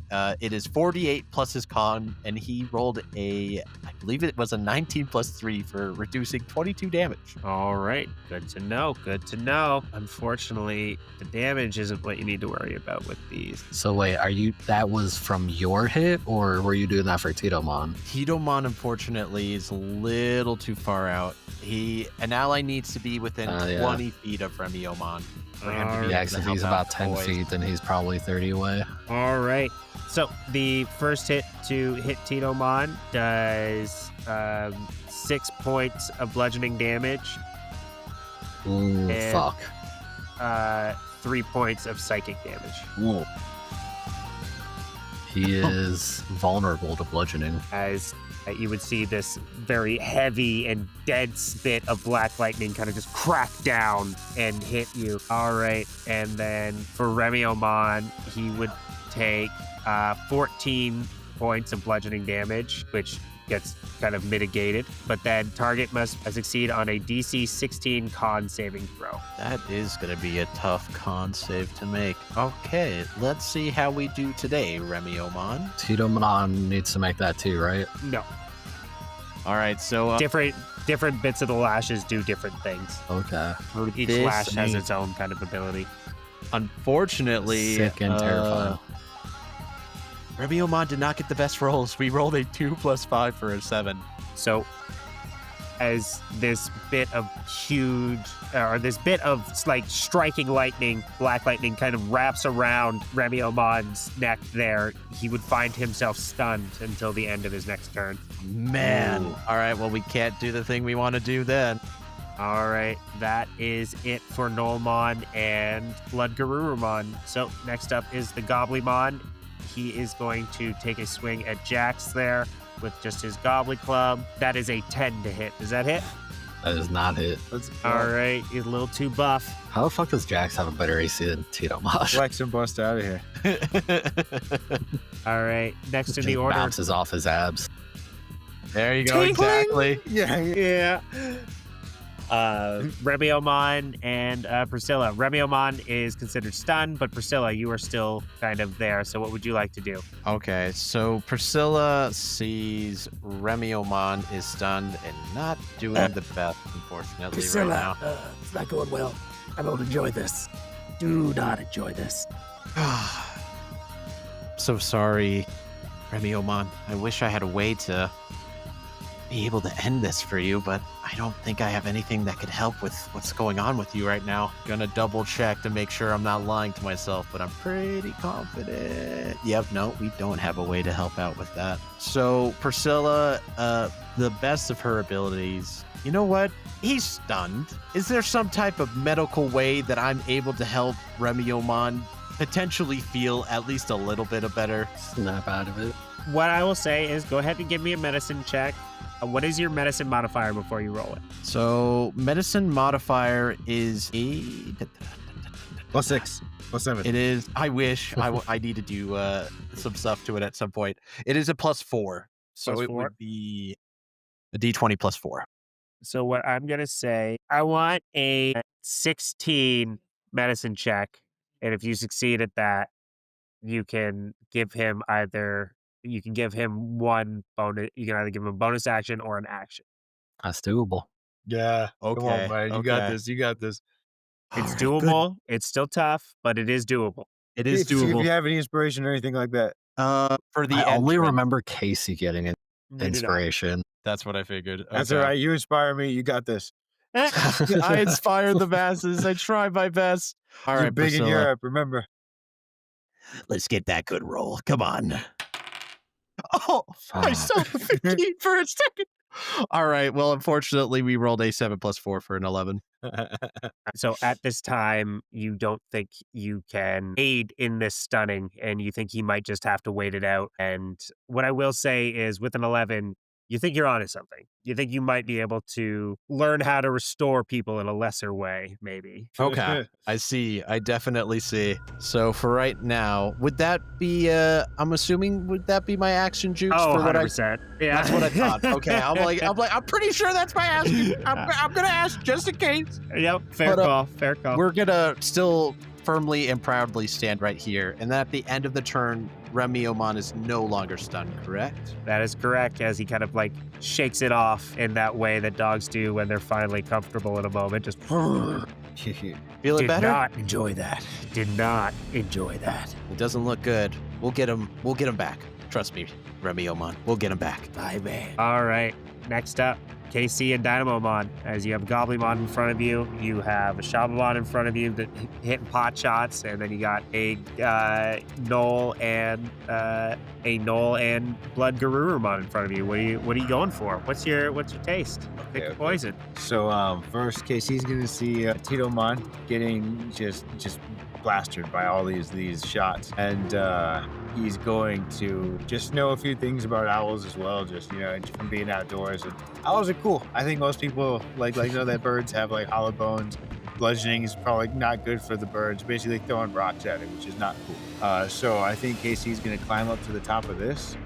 It is 48 plus his con, and he rolled I believe it was a 19 plus 3 for reducing 22 damage. All right, good to know. Good to know. Unfortunately, the damage isn't what you need to worry about with these. So wait, that was from your hit, or were you doing that for Titomon? Titomon, unfortunately, is a little too far out. An ally needs to be within Yeah. 20 feet of Remeomon for him to be Yeah, able because to if help he's out about the 10 boys. feet, then he's probably 30 away. All right. So the first hit to hit Titomon does 6 points of bludgeoning damage, Ooh, And- fuck. 3 points of psychic damage. Whoa. He is vulnerable to bludgeoning. As you would see this very heavy and dense bit of black lightning kind of just crack down and hit you. All right. And then for Remeomon, he would take 14 points of bludgeoning damage, which gets kind of mitigated. But then target must succeed on a DC 16 con saving throw. That is going to be a tough con save to make. Okay, let's see how we do today, Remeomon. Titomon needs to make that too, right? No, All right, so different bits of the lashes do different things. Okay. Each this lash has needs- its own kind of ability. unfortunately, Sick and terrifying. Remeomon did not get the best rolls. We rolled a 2 + 5 for a 7. So as this bit of this bit of like striking lightning, black lightning kind of wraps around Remeomon's neck there, he would find himself stunned until the end of his next turn. Man. Ooh. All right, well, we can't do the thing we want to do then. All right, that is it for Gnollmon and Bloodgarurumon. So next up is the Goblimon. He is going to take a swing at Jax there with just his Gobbly Club. That is a 10 to hit. Does that hit? That is not it. All right, he's a little too buff. How the fuck does Jax have a better AC than Titomon? Flex and bust out of here. All right, next in Just the order. bounces off his abs. There you go, Tinkling! exactly. Yeah. Remeomon and Priscilla. Remeomon is considered stunned, but Priscilla, you are still kind of there. So what would you like to do? Okay, so Priscilla sees Remeomon is stunned and not doing the best, unfortunately, right now. It's not going well. I don't enjoy this. Do not enjoy this. So sorry, Remeomon. I wish I had a way to be able to end this for you, but I don't think I have anything that could help with what's going on with you right now. Gonna double check to make sure I'm not lying to myself, but I'm pretty confident. Yep, no, we don't have a way to help out with that. So Priscilla, the best of her abilities, you know what? He's stunned. Is there some type of medical way that I'm able to help Remeomon potentially feel at least a little bit better? Snap out of it. What I will say is go ahead and give me a medicine check. What is your medicine modifier before you roll it? So medicine modifier is +6, +7. It is. I wish I need to do some stuff to it at some point. It is a +4, so +4? it would be a D20 +4. So what I'm going to say, I want a 16 medicine check. And if you succeed at that, you can give him one bonus. You can either give him a bonus action or an action. That's doable. Yeah. Come Okay, on, man. You got okay. this. You got this. It's All right, doable. It's still tough, but it is doable. It is If you doable. have any inspiration or anything like that. For the I only entrance. remember Casey getting an You do not. inspiration. That's what I figured. That's Okay. all right. You inspire me. You got this. I inspire the masses. I try my best. All You're right, big in Priscilla. Europe. Remember. Let's get that good roll. Come on. Oh, I Fuck. saw the 15 for a second. All right. Well, unfortunately, we rolled a 7 + 4 for an 11. So at this time, you don't think you can aid in this stunning, and you think he might just have to wait it out. And what I will say is, with an 11, you think you're onto something. You think you might be able to learn how to restore people in a lesser way, maybe. Okay. I see. I definitely see. So for right now, would that be, I'm assuming, would that be my action juice? Oh, for what 100%. Yeah. That's what I thought. Okay. I'm pretty sure that's my action. I'm going to ask just in case. Yep, fair But, call, fair call. We're going to still firmly and proudly stand right here. And then at the end of the turn, Remeomon is no longer stunned, correct? That is correct, as he kind of like shakes it off in that way that dogs do when they're finally comfortable in a moment. Just Feeling did better? not enjoy that. Did not enjoy that. It doesn't look good. We'll get him back. Trust me, Remeomon. We'll get him back. Bye, man. All right, next up, KC and Dynamomon. As you have Goblimon in front of you, you have a Shabamon in front of you that hitting pot shots, and then you got a Gnoll and Bloodgarurumon in front of you. What are you going for? What's your taste? Pick a Okay. poison. So first, Casey's gonna see Titomon getting just plastered by all these shots, and he's going to just know a few things about owls as well, just from being outdoors. And owls are cool. I think most people like know that birds have like hollow bones, bludgeoning is probably not good for the birds. Basically throwing rocks at it, which is not cool. So I think Casey's going to climb up to the top of this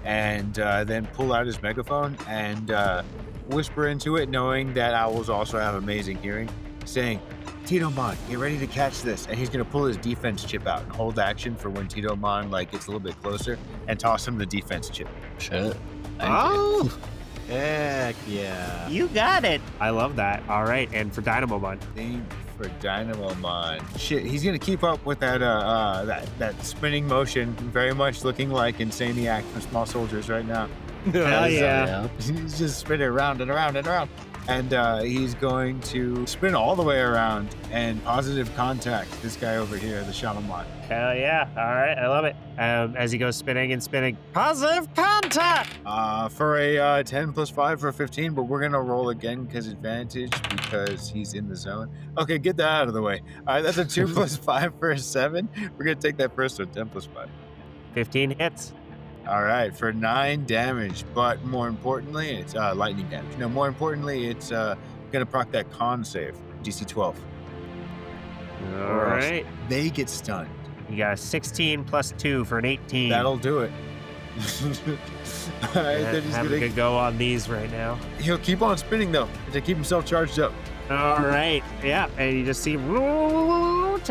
and then pull out his megaphone and whisper into it, knowing that owls also have amazing hearing, saying, Titomon, get ready to catch this. And he's going to pull his defense chip out and hold action for when Titomon gets a little bit closer and toss him the defense chip. Shit. Oh, Heck yeah. you got it. I love that. All right, and for Dynamomon. Thing for Dynamomon. Shit, he's gonna keep up with that spinning motion, very much looking like Insaniac from Small Soldiers right now. Hell yeah. He's just spinning around and around and around. And he's going to spin all the way around and positive contact this guy over here, the Shaman. Hell yeah. All right, I love it. As he goes spinning and spinning. Positive contact. For a 10 plus 5 for 15, but we're going to roll again because advantage because he's in the zone. Okay, get that out of the way. All right, that's a 2 plus 5 for a 7. We're going to take that first one, 10 plus 5. 15 hits. All right, for 9 damage, but more importantly, it's lightning damage. No, more importantly, it's going to proc that con save, DC 12. All Or else right. They get stunned. You got a 16 plus 2 for an 18. That'll do it. All right, then he's Having a good go on these right now. he'll keep on spinning, though, to keep himself charged up. All right. Yeah, and you just see turns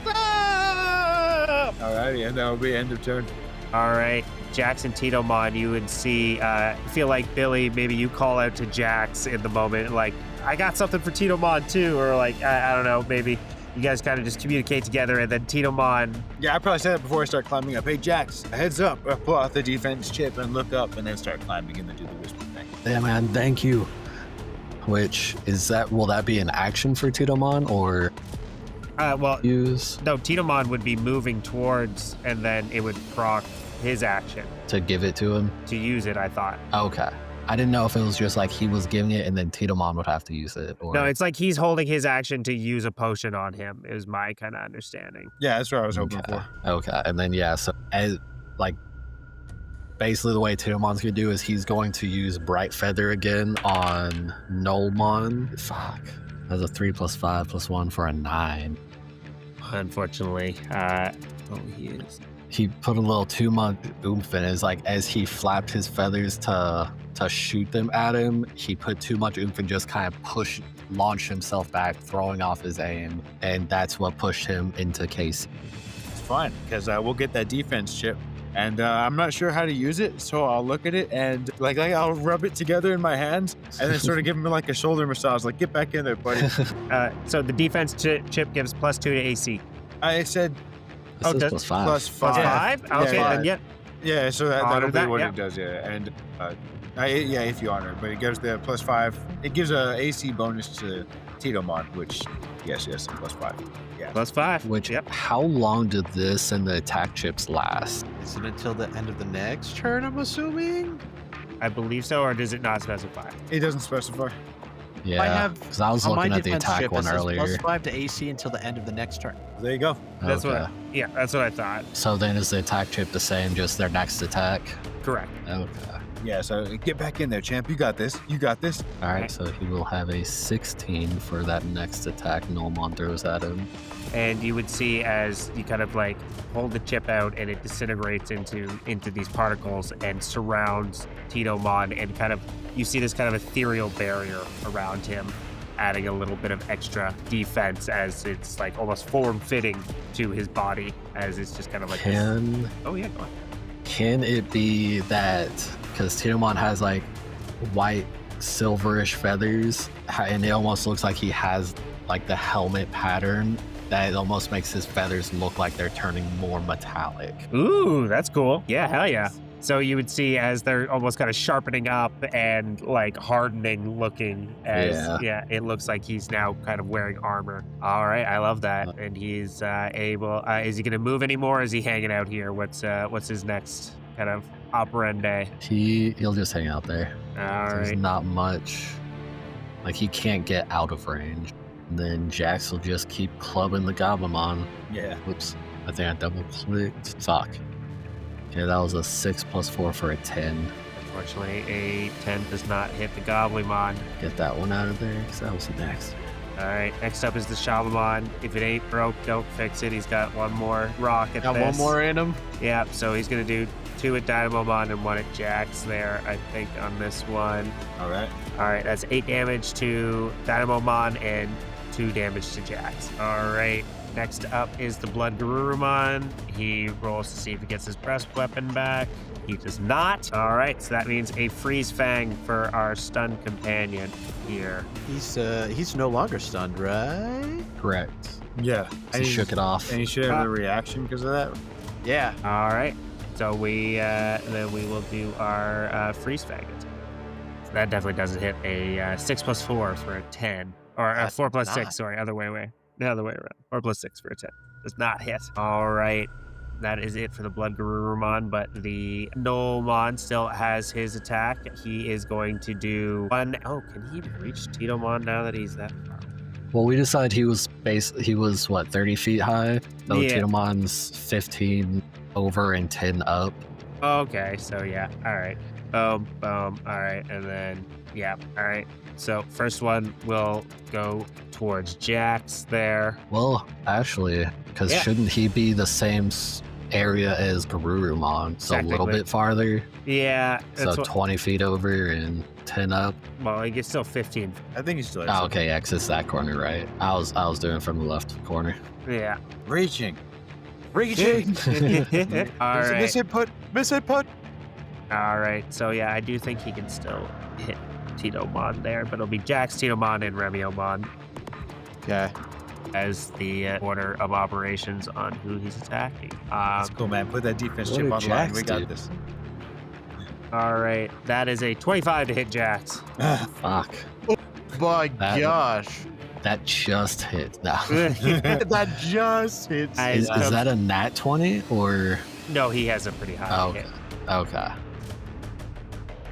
up. All righty, and that'll be end of turn. All right, Jax and Titomon, you would see, feel like Billy, maybe you call out to Jax in the moment, like, I got something for Titomon too, or like, I don't know, maybe you guys kind of just communicate together, and then Titomon. Yeah, I probably said that before I start climbing up. Hey, Jax, heads up. Pull out the defense chip and look up, and then start climbing and then do the whisper thing. Yeah, man, thank you. Which is that? Will that be an action for Titomon or Well, use no, Titomon would be moving towards, and then it would proc his action to give it to him? to use it, I thought. Okay. I didn't know if it was just like he was giving it and then Titomon would have to use it. Or No, it's like he's holding his action to use a potion on him, is my kind of understanding. Yeah, that's what I was hoping for. Okay. And then yeah, so as like basically the way Titomon's gonna do is he's going to use Bright Feather again on Gnollmon. Fuck. That's a 3 plus 5 plus 1 for a 9. Unfortunately, he is. He put a little too much oomph in it. It's like as he flapped his feathers to shoot them at him, he put too much oomph and just kind of launched himself back, throwing off his aim, and that's what pushed him into Casey. It's fine, because we'll get that defense chip. And I'm not sure how to use it, so I'll look at it and like I'll rub it together in my hands and then sort of give him like a shoulder massage, like get back in there, buddy. So the defense chip gives +2 to AC. I said This is does- plus 5. plus Plus 5. 5? Okay, Yeah. then yeah. Yeah, so that'll Honor be that, what yeah. it does, yeah. And if you honor it, but it gives the plus 5. It gives a AC bonus to Titomon, which yes, plus 5. Yeah. +5. Which, Yep. how long did this and the attack chips last? Is it until the end of the next turn, I'm assuming? I believe so, or does it not specify? It doesn't specify. Yeah, have- because I was On my looking at the defense attack chip, one it says earlier. +5 to AC until the end of the next turn. There you go. That's Okay. that's what I thought. So then is the attack chip the same, just their next attack? Correct. Okay. Yeah, so get back in there, champ. You got this. You got this. All right, so he will have a 16 for that next attack Gnollmon throws at him. And you would see as you kind of like hold the chip out and it disintegrates into these particles and surrounds Titomon, and kind of you see this kind of ethereal barrier around him, adding a little bit of extra defense as it's like almost form-fitting to his body, as it's just kind of like this. Oh yeah, go on. Can it be that because Titomon has like white silverish feathers and it almost looks like he has like the helmet pattern, that it almost makes his feathers look like they're turning more metallic? Ooh, that's cool. Yeah, hell yeah. So you would see as they're almost kind of sharpening up and like hardening looking as it looks like he's now kind of wearing armor. All right, I love that. And he's able. Is he going to move anymore? Or is he hanging out here? What's his next kind of operandi? He'll just hang out there. All There's right. not much, like he can't get out of range. And then Jax will just keep clubbing the Gnollmon. Yeah. Whoops, I think I double clicked. Fuck. Okay, that was a 6 plus 4 for a 10. Unfortunately, a 10 does not hit the Gnollmon. Get that one out of there, because that was next. All right, next up is the Shabamon. If it ain't broke, don't fix it. He's got one more rock at Got this. one more in him. Yeah, so he's going to do 2 at Dynamomon and 1 at Jax there, I think, on this one. All right. All right, that's 8 damage to Dynamomon and 2 damage to Jax. All right, next up is the Blood Garurumon. He rolls to see if he gets his breast weapon back. He does not. All right, so that means a Freeze Fang for our stunned companion here. He's no longer stunned, right? Correct. Yeah. He shook it off. And he should have a reaction because of that. Yeah. All right, so then we will do our Freeze Fang. So that definitely doesn't hit. A 6 plus 4 for a 10. Or a 4 plus 6, sorry, other way around. 4 plus 6 for a 10. Does not hit. All right. That is it for the Blood Garurumon, but the Gnollmon still has his attack. He is going to do 1. Oh, can he reach Titomon now that he's that far? Well, we decided he was what, 30 feet high? So Yeah. Titomon's 15 over and 10 up. Okay, so yeah. All right. Boom, boom. All right, and then, yeah. All right. So first one will go towards Jax there. Well, actually, because Yeah. shouldn't he be the same area as Garurumon? So a little Technically. bit farther. Yeah. So That's what, 20 feet over and 10 up. well, he gets still 15. I think he's still Oh, okay, X is that corner, right? I was doing it from the left corner. Yeah. reaching. Reaching. All right. Miss input. Miss input. All right. So yeah, I do think he can still hit Titomon there, but it'll be Jax, Titomon, and Remeomon Okay. as the order of operations on who he's attacking. That's cool, man. Put that defense What chip did on the line. Jax We got do? this. All right. That is a 25 to hit Jax. Fuck. My That- gosh. That just hit. No. That just hits. I- Is that a nat 20 or? No, he has a pretty high Oh, hit. okay.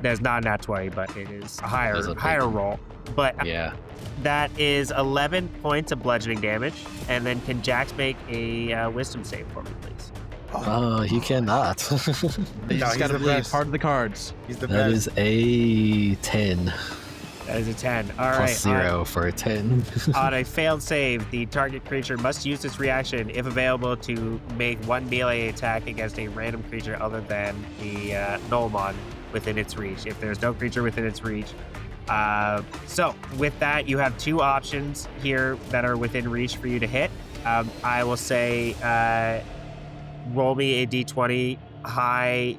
That's not nat 20, but it is a That's a big higher one. roll. But Yeah. that is 11 points of bludgeoning damage. And then can Jax make a wisdom save for me, please? He cannot. He's he's got to the be best. part of the cards. He's the That best. is a 10 That is a 10. All right. plus 0 for a 10. On a failed save, the target creature must use its reaction, if available, to make 1 melee attack against a random creature other than the Gnollmon within its reach. If there's no creature within its reach. So with that, you have 2 options here that are within reach for you to hit. I will say roll me a d20 high.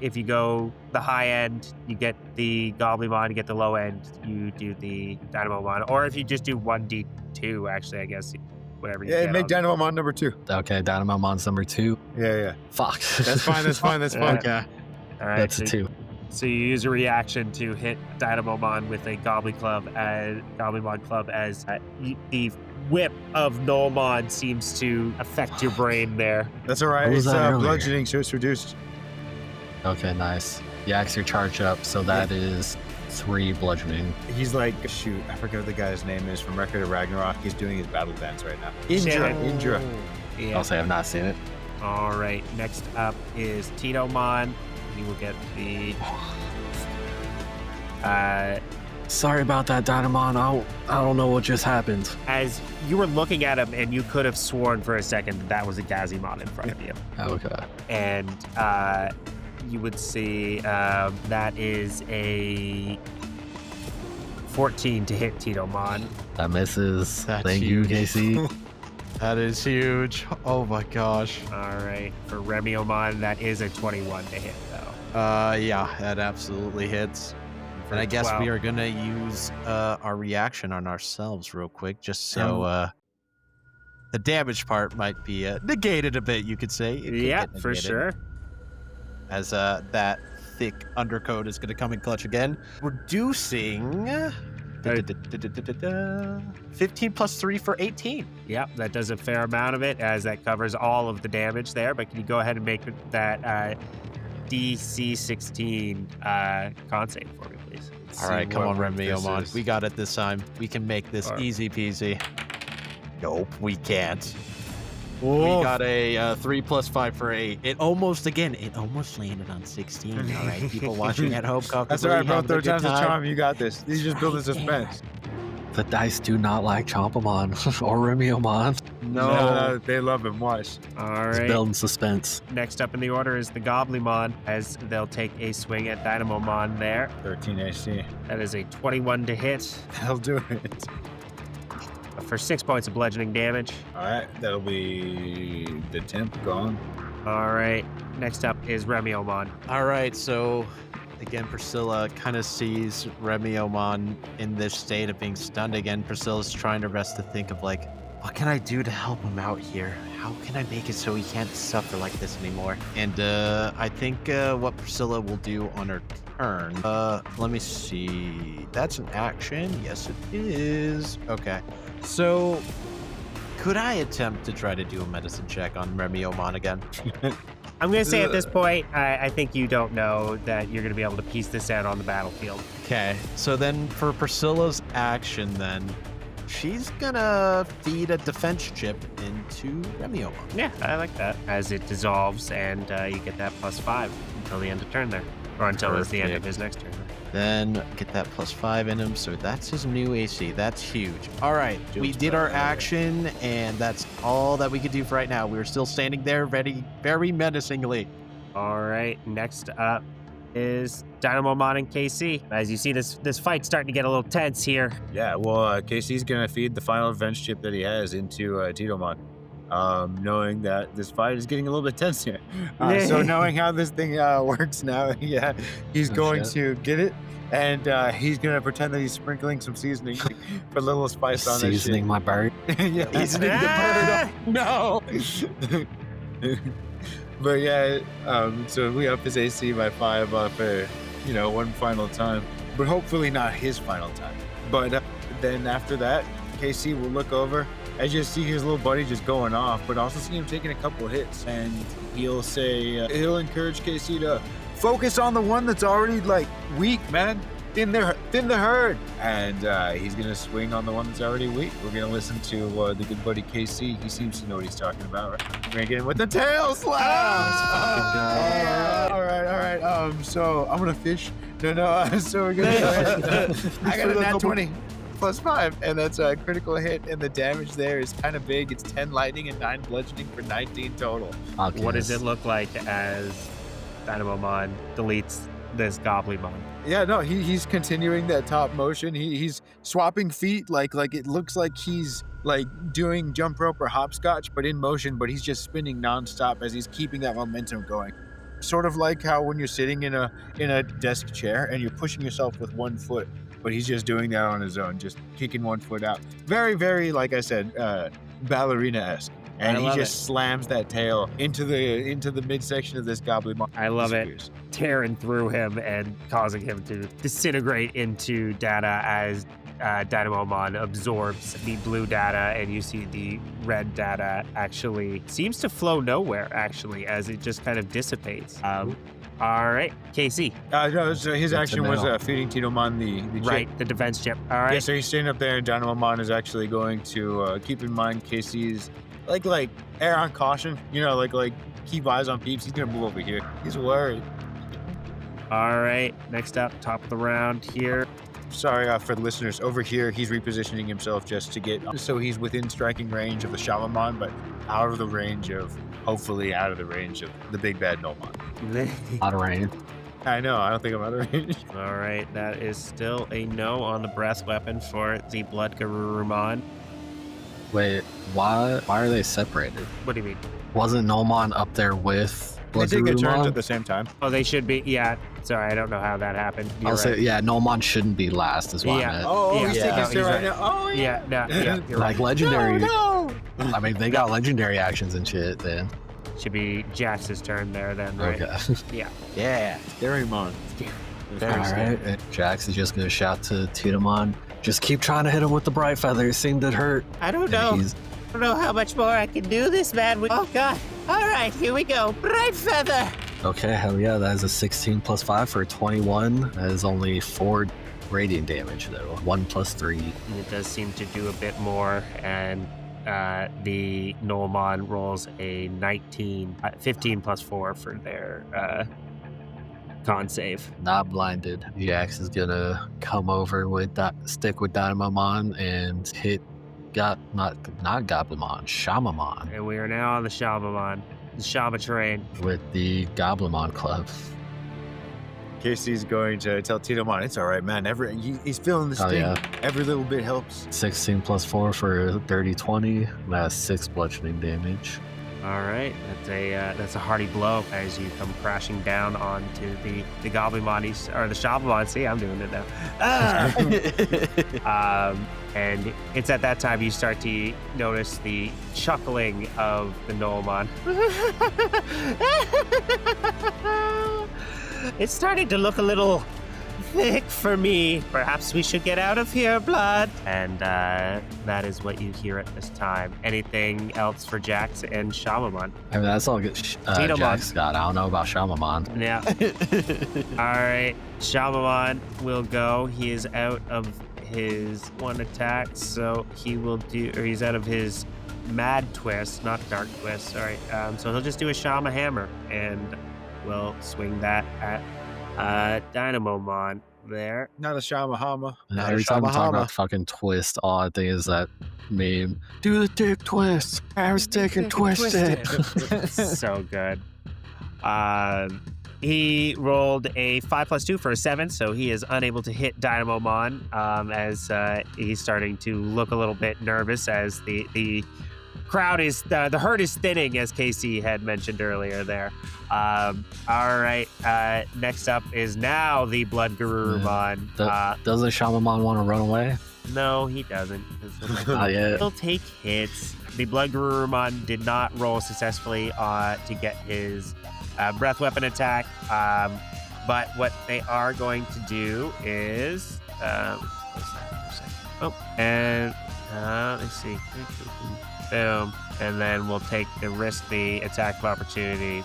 If you go the high end, you get the Gnollmon. You get the low end, you do the Dynamomon. Or if you just do 1d2, actually, I guess, whatever you Yeah, get make on- Dynamomon's number 2. Okay, Dynamomon's number 2. Yeah. Fuck. That's fine. That's fine. That's fine. Okay. All right, That's so, a 2. so you use a reaction to hit Dynamomon with a Gnollmon club as the whip of Gnollmon seems to affect your brain there. That's all right. What was It's that earlier? bludgeoning, so it's reduced. Okay, nice. Yax your charge up, so that is 3 bludgeoning. He's like, shoot, I forget what the guy's name is from Record of Ragnarok. He's doing his battle dance right now. Indra. Yeah. I'll say I've not seen it. All right. Next up is Titomon. He will get the. Sorry about that, Dynamon. I don't know what just happened. As you were looking at him, and you could have sworn for a second that was a Gazimon in front of you, Okay. and you would see that is a 14 to hit Titomon. That misses. That's Thank huge. you, Casey. That is huge. Oh my gosh. All right. For Remeomon, that is a 21 to hit, though. Yeah, that absolutely hits. For And I guess 12. we are gonna use our reaction on ourselves real quick, just so the damage part might be negated a bit. You could say. It could Yeah, get for negated, sure. As that thick undercoat is gonna come in clutch again, reducing 15 plus 3 for 18. Yep, that does a fair amount of it, as that covers all of the damage there. But can you go ahead and make that DC 16 con save for me, please? All right, come on, what this Remeomon. is. We got it this time. We can make this Or- easy peasy. Nope, we can't. We Oof. got a 3 plus 5 for 8. It almost landed on 16. All right, people watching at home, That's all right, bro. having a Third good time's a time. charm. You got this. He's just building suspense. The dice do not like Chompamon or Remeomon. No, they love him. Watch. All It's right. building suspense. Next up in the order is the Gnollmon, as they'll take a swing at Dynamomon there. 13 AC. That is a 21 to hit That'll do it. for 6 points of bludgeoning damage. All right, that'll be the temp gone. All right. Next up is Remeomon. All right, so again, Priscilla kind of sees Remeomon in this state of being stunned again. Priscilla's trying her best to think of like, what can I do to help him out here? How can I make it so he can't suffer like this anymore? And I think what Priscilla will do on her turn, let me see. That's an action. Yes, it is. Okay. So could I attempt to try to do a medicine check on Remeomon again? I'm going to say at this point, I think you don't know that you're going to be able to piece this out on the battlefield. Okay, so then for Priscilla's action then, she's gonna feed a defense chip into Remeomon. Yeah, I like that. As it dissolves, and you get that +5 until the end of turn there. Or until it's the end of his next turn. Then get that +5 in him, so that's his new AC. That's huge. All right, we did our action, and that's all that we could do for right now. We're still standing there ready, very menacingly. All right, next up is Dynamomon and KC. As you see, this fight's starting to get a little tense here. Yeah, well, Casey's gonna feed the final revenge chip that he has into Titomon, knowing that this fight is getting a little bit tense here. So knowing how this thing works now, yeah, he's going to get it, and he's gonna pretend that he's sprinkling some seasoning for a little spice on that Seasoning my bird. shit. Yeah, Seasoning the bird. No. But yeah, so we up his AC by 5 for, one final time. But hopefully not his final time. But then after that, KC will look over as you see his little buddy just going off, but also see him taking a couple hits. And he'll say, he'll encourage KC to focus on the one that's already, weak, man. Thin the herd. And he's going to swing on the one that's already weak. We're going to listen to the good buddy KC. He seems to know what he's talking about, right? We're going to get him with the tail slap. All right. So I'm going to fish. No. So we're going to I got a nat 20 +5. And that's a critical hit. And the damage there is kind of big. It's 10 lightning and 9 bludgeoning for 19 total. What does it look like as Dynamomon deletes this Gnollmon? Yeah, no, he's continuing that top motion. He's swapping feet like it looks like he's doing jump rope or hopscotch, but in motion, but he's just spinning nonstop as he's keeping that momentum going. Sort of like how when you're sitting in a desk chair and you're pushing yourself with one foot, but he's just doing that on his own, just kicking one foot out. Very, very, like I said, ballerina-esque. And he just slams that tail into the midsection of this Gnollmon. I love it. Tearing through him and causing him to disintegrate into data as Dynamomon absorbs the blue data, and you see the red data actually seems to flow nowhere, actually, as it just kind of dissipates. All right, KC. No, so his action was feeding Titomon the chip. Right, the defense chip. All right. Yeah, so he's staying up there, and Dynamomon is actually going to keep in mind KC's like air on caution, keep eyes on peeps. He's gonna move over here. He's worried. All right, next up, top of the round here. Sorry for the listeners. Over here, he's repositioning himself just to get so he's within striking range of the Shalamon, but hopefully out of the range of the big bad Gnollmon. Out of range. I know. I don't think I'm out of range. All right, that is still a no on the breath weapon for the Blood Garurumon. Wait, why are they separated? What do you mean? Wasn't Gnollmon up there with They did get turns Bloodgarurumon? at the same time. Oh, they should be. Yeah. Sorry, I don't know how that happened. You're I'll say, right. yeah, Gnollmon shouldn't be last, is what Yeah. I meant. Oh, Yeah. he's Yeah. taking No, a he's step right right. now. Oh, Yeah, no, yeah, you're Like right. legendary. No. I mean, they got legendary actions and shit then. Should be Jax's turn there then, right? Okay. Yeah. Scary-mon. All right. And Jax is just going to shout to Titomon, just keep trying to hit him with the bright feather. It seemed to hurt. I don't And know. he's- I don't know how much more I can do this, man. Oh, God. All right, here we go. Bright feather. Okay, hell yeah. That is a 16 + 5 for a 21. That is only 4 radiant damage, though. 1 + 3. And it does seem to do a bit more, and the Gnollmon rolls a 19, 15 + 4 for their con save. Not blinded. Jax is gonna come over with that stick with Dynamomon and hit not Goblimon, Shamamon And we are now on the Shamamon, the Shama terrain. with the Goblimon club. Casey's going to tell Titomon, it's all right, man. He's feeling the Oh, sting. yeah. Every little bit helps. 16 plus 4 for 30-20. That's 6 bludgeoning damage. All right, that's a hearty blow as you come crashing down onto the Goblimon or the Shamamon. See, I'm doing it now. And it's at that time you start to notice the chuckling of the Gnollmon. It's starting to look a little thick for me. Perhaps we should get out of here, blood. And that is what you hear at this time. Anything else for Jax and Shamamon? I mean, that's all good. Titomon. Jax got. I don't know about Shamamon. Yeah. All right. Shamamon will go. He is out of his one attack, so he will do, or he's out of his mad twist, not dark twist. Sorry. So he'll just do a Shama hammer, and we'll swing that at Dynamomon there. Not a Shamahama. And Not a every time we talk Shamahama. about fucking twist, all I think is that meme. Do the dick twist. I was dick and twist it. So good. He rolled a 5 plus 2 for a 7, so he is unable to hit Dynamomon as he's starting to look a little bit nervous as the crowd is, the herd is thinning, as Casey had mentioned earlier there. All right, next up is now the Blood Garurumon. Doesn't Shamamon want to run away? No, he doesn't. Not yet. He'll take hits. The Blood Garurumon did not roll successfully to get his breath weapon attack, but what they are going to do is let's see, boom, and then we'll risk the attack of opportunity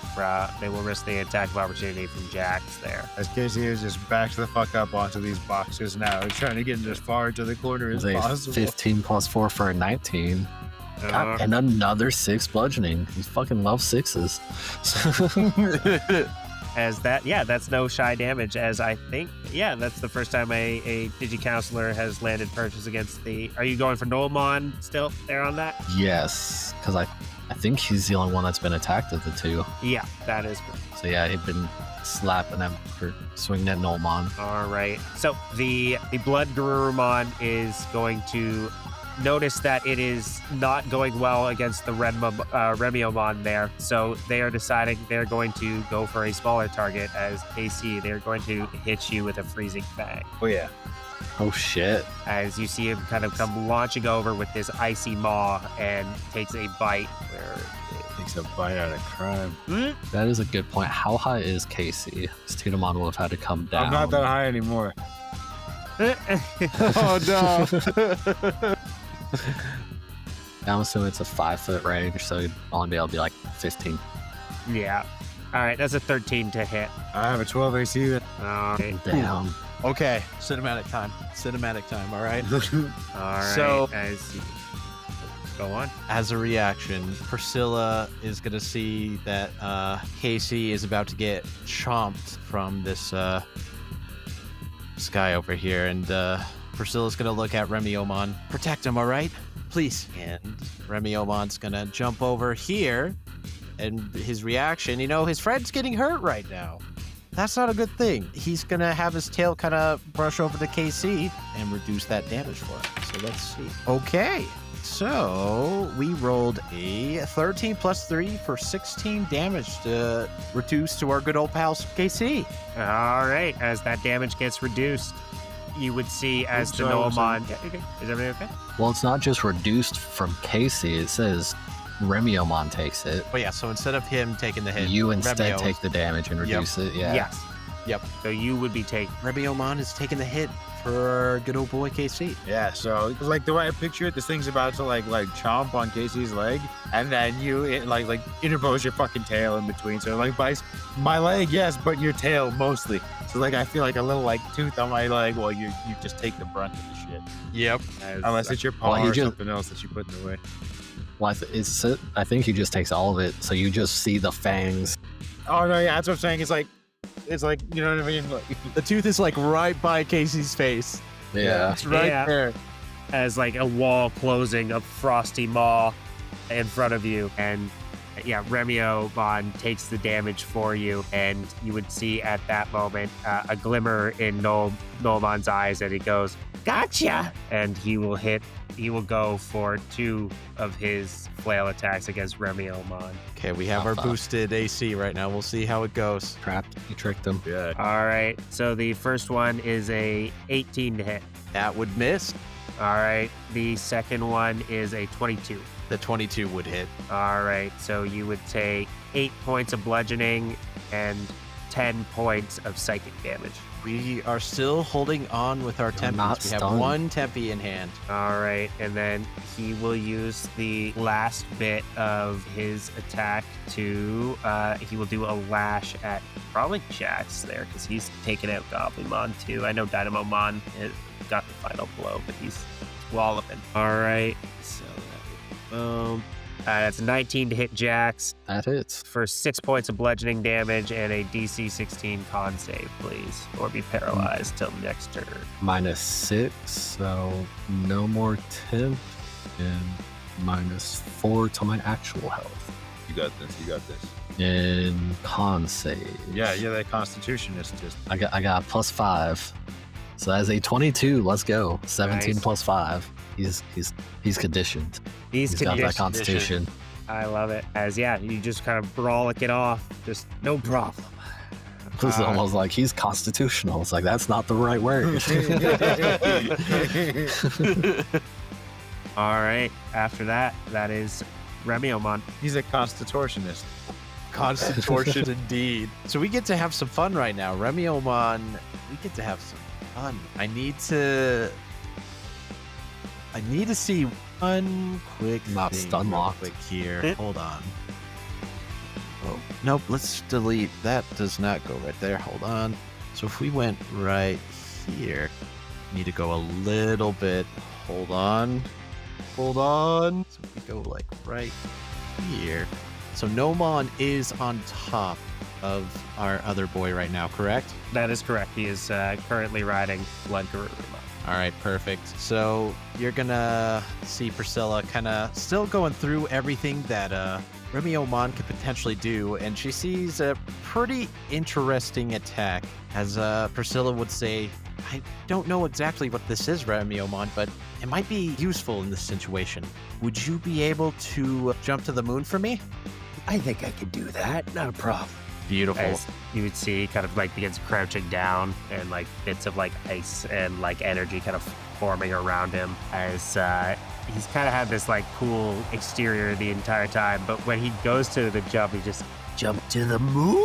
from Jax there. As Casey is just backs the fuck up onto these boxes now. He's trying to get as far into the corner as possible. 15 plus 4 for a 19. God, and another 6 bludgeoning. He fucking loves 6s. As that, yeah, that's no shy damage, as I think, yeah, that's the first time a Digi-Counselor has landed purchase against the... Are you going for Gnollmon still there on that? Yes, because I think he's the only one that's been attacked of the two. Yeah, that is correct. So yeah, he'd been slapping him for swinging at Gnollmon. All right. So the Blood Garurumon is going to notice that it is not going well against the Remeomon there. So they are deciding they're going to go for a smaller target as KC. They're going to hit you with a freezing fang. Oh, yeah. Oh shit. As you see him kind of come launching over with this icy maw and takes a bite where Takes a bite out of crime. That is a good point. How high is Casey? Titomon will have had to come down. I'm not that high anymore. Oh no. I'm assuming it's a 5-foot range, so you'd only be able to be like 15. Yeah. All right, that's a 13 to hit. I have a 12 AC. All right. Damn. Okay, cinematic time. All right. All right. So- as you go on. As a reaction, Priscilla is going to see that Casey is about to get chomped from this guy over here, and Priscilla's going to look at Remeomon. Protect him, all right? Please. And Remiomon's going to jump over here, and his reaction, his friend's getting hurt right now. That's not a good thing. He's going to have his tail kind of brush over to KC and reduce that damage for him. So let's see. Okay. So we rolled a 13 plus 3 for 16 damage to reduce to our good old pals KC. All right. As that damage gets reduced, you would see as the Gnollmon. Yeah, okay. Is everything okay? Well, it's not just reduced from Casey. It says Remeomon takes it. But yeah, so instead of him taking the hit, You instead Remeo- take the damage and reduce it. Yeah. Yes. Yep. So you would be taking. Remeomon is taking the hit for our good old boy KC. Yeah, so like the way I picture it, this thing's about to like chomp on Casey's leg, and then you interpose your fucking tail in between. So like bites my leg, yes, but your tail mostly. So like I feel like a little like tooth on my leg. Well, you just take the brunt of the shit, Yep. unless it's your paw Well, he or just- something else that you put in the way. Well, I think he just takes all of it. So you just see the fangs. Oh no, yeah, that's what I'm saying. It's like It's like, you know what I mean? Like, The tooth is like right by Casey's face. Yeah. It's right Yeah. there. As like a wall closing of frosty maw in front of you. And yeah, Remeomon takes the damage for you. And you would see at that moment a glimmer in Gnollmon's eyes, and he goes, "Gotcha!" And he will go for 2 of his flail attacks against Remeomon. Okay, we have our boosted AC right now. We'll see how it goes. Trapped. You tricked him. yeah. All right, so the first one is a 18 to hit. That would miss. All right, the second one is a 22. The 22 would hit. All right, so you would take 8 points of bludgeoning and 10 points of psychic damage. We are still holding on with our You're not tempies. We have stunned. 1 tempy in hand. All right, and then he will use the last bit of his attack to, he will do a lash at probably Jax there, because he's taken out Gnollmon too. I know Dynamomon got the final blow, but he's walloping. All right, so boom. That's 19 to hit Jax That hits. for 6 points of bludgeoning damage and a DC 16 con save, please, or be paralyzed till next turn. -6, so no more temp, and -4 to my actual health. You got this. You got this. And con save. Yeah, that Constitution is just. I got +5. So that's a 22. Let's go. 17 Nice. plus 5. He's conditioned. He's He's got that conditioned. constitution. I love it. As yeah, you just kind of brolic it off. Just no problem. It's almost like he's constitutional. It's like that's not the right word. All right. After that, that is Remeomon. He's a constitutionist. Constitution indeed. So we get to have some fun right now. Remeomon, we get to have some fun. I need to see one quick Not thing stun real locked. quick here. Hold on. Oh, nope, let's delete. That does not go right there. Hold on. So if we went right here, need to go a little bit. Hold on. Hold on. So if we go like right here. So Gnollmon is on top of our other boy right now, correct? That is correct. He is currently riding Blood Garurumon. All right, perfect. So you're gonna see Priscilla kind of still going through everything that Remeomon could potentially do, and she sees a pretty interesting attack. As Priscilla would say, I don't know exactly what this is, Remeomon, but it might be useful in this situation. Would you be able to jump to the moon for me? I think I could do that. Not a problem. Beautiful. As you would see, he kind of like begins crouching down, and like bits of like ice and like energy kind of forming around him as he's kind of had this like cool exterior the entire time, but when he goes to the jump, he just Jump to the moon.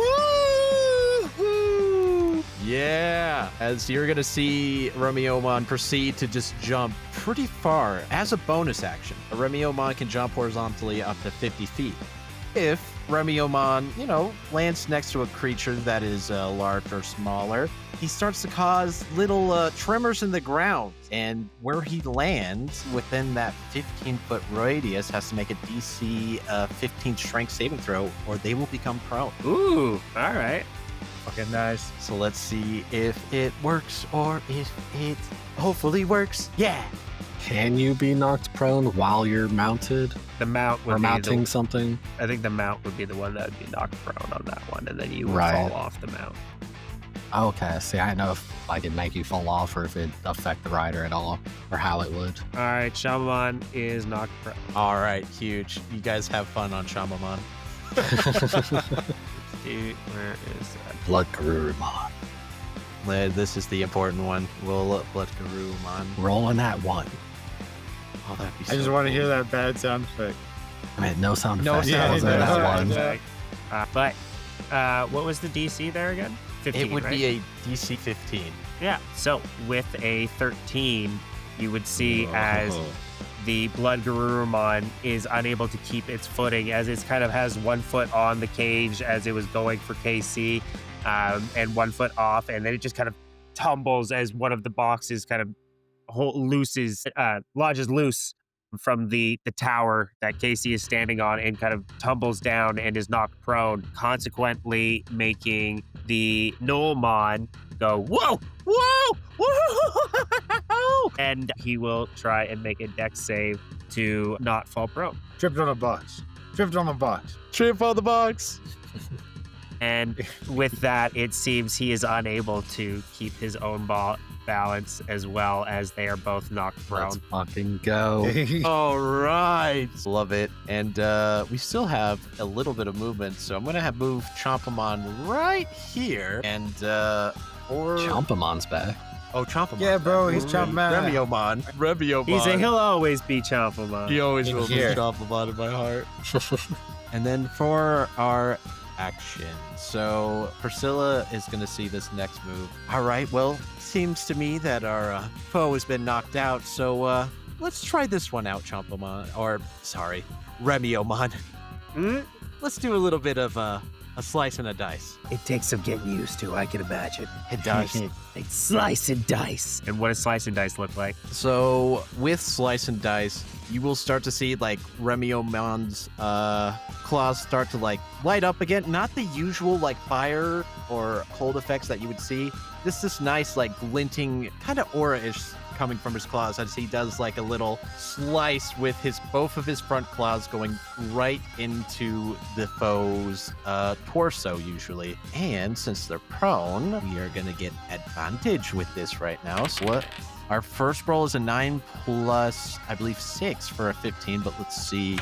Yeah, as you're gonna see Remeomon proceed to just jump pretty far as a bonus action. A Remeomon can jump horizontally up to 50 feet. If Remeomon, lands next to a creature that is large or smaller, he starts to cause little tremors in the ground. And where he lands within that 15-foot radius has to make a DC 15 strength saving throw, or they will become prone. ooh, all right. Fucking nice. So let's see if it works or if it hopefully works. Yeah. Can you be knocked prone while you're mounted The mount would or be mounting something? I think the mount would be the one that would be knocked prone on that one, and then you would Right. fall off the mount. Okay, see, I know if I could make you fall off or if it affect the rider at all or how it would. All right, Shaman is knocked prone. All right, huge. You guys have fun on Shamamon. Dude, where is that? Blood Garurumon. This is the important one. We'll let Garurumon. Rolling that one. Oh, that'd be I just so want to cool. hear that bad sound effect. I mean, no sound No effects. sound other than effects. that one. But what was the DC there again? 15, It would right? be a DC 15. Yeah, so with a 13, you would see as the Blood Garurumon is unable to keep its footing as it kind of has 1 foot on the cage as it was going for KC and 1 foot off, and then it just kind of tumbles as one of the boxes kind of lodges loose from the tower that Casey is standing on and kind of tumbles down and is knocked prone, consequently making the Gnollmon go, whoa, whoa, whoa, and he will try and make a dex save to not fall prone. Tripped on a box. Tripped on a box. Trip on the box. And with that, it seems he is unable to keep his own balance as well as they are both knocked Let's prone. fucking go. All right. Love it. And we still have a little bit of movement, so I'm going to have move Chompamon right here. And, or... Chompamon's back. Oh, Chompamon. Yeah, bro, he's Chompamon. Remeomon. He'll always be Chompamon. He always will be Here. Chompamon in my heart. And then for our action. So Priscilla is going to see this next move. All right, well, seems to me that our foe has been knocked out. So let's try this one out, Chompamon. Or, sorry, Remeomon. Let's do a little bit of a slice and a dice. It takes some getting used to, I can imagine. It does. Like slice and dice. And what does slice and dice look like? So with slice and dice, you will start to see like Remeomon's claws start to like light up again. Not the usual like fire or cold effects that you would see. This nice like glinting kind of aura-ish coming from his claws as he does like a little slice with both of his front claws going right into the foe's torso usually. And since they're prone, we are going to get advantage with this right now. So our first roll is a 9 plus, I believe, 6 for a 15, but let's see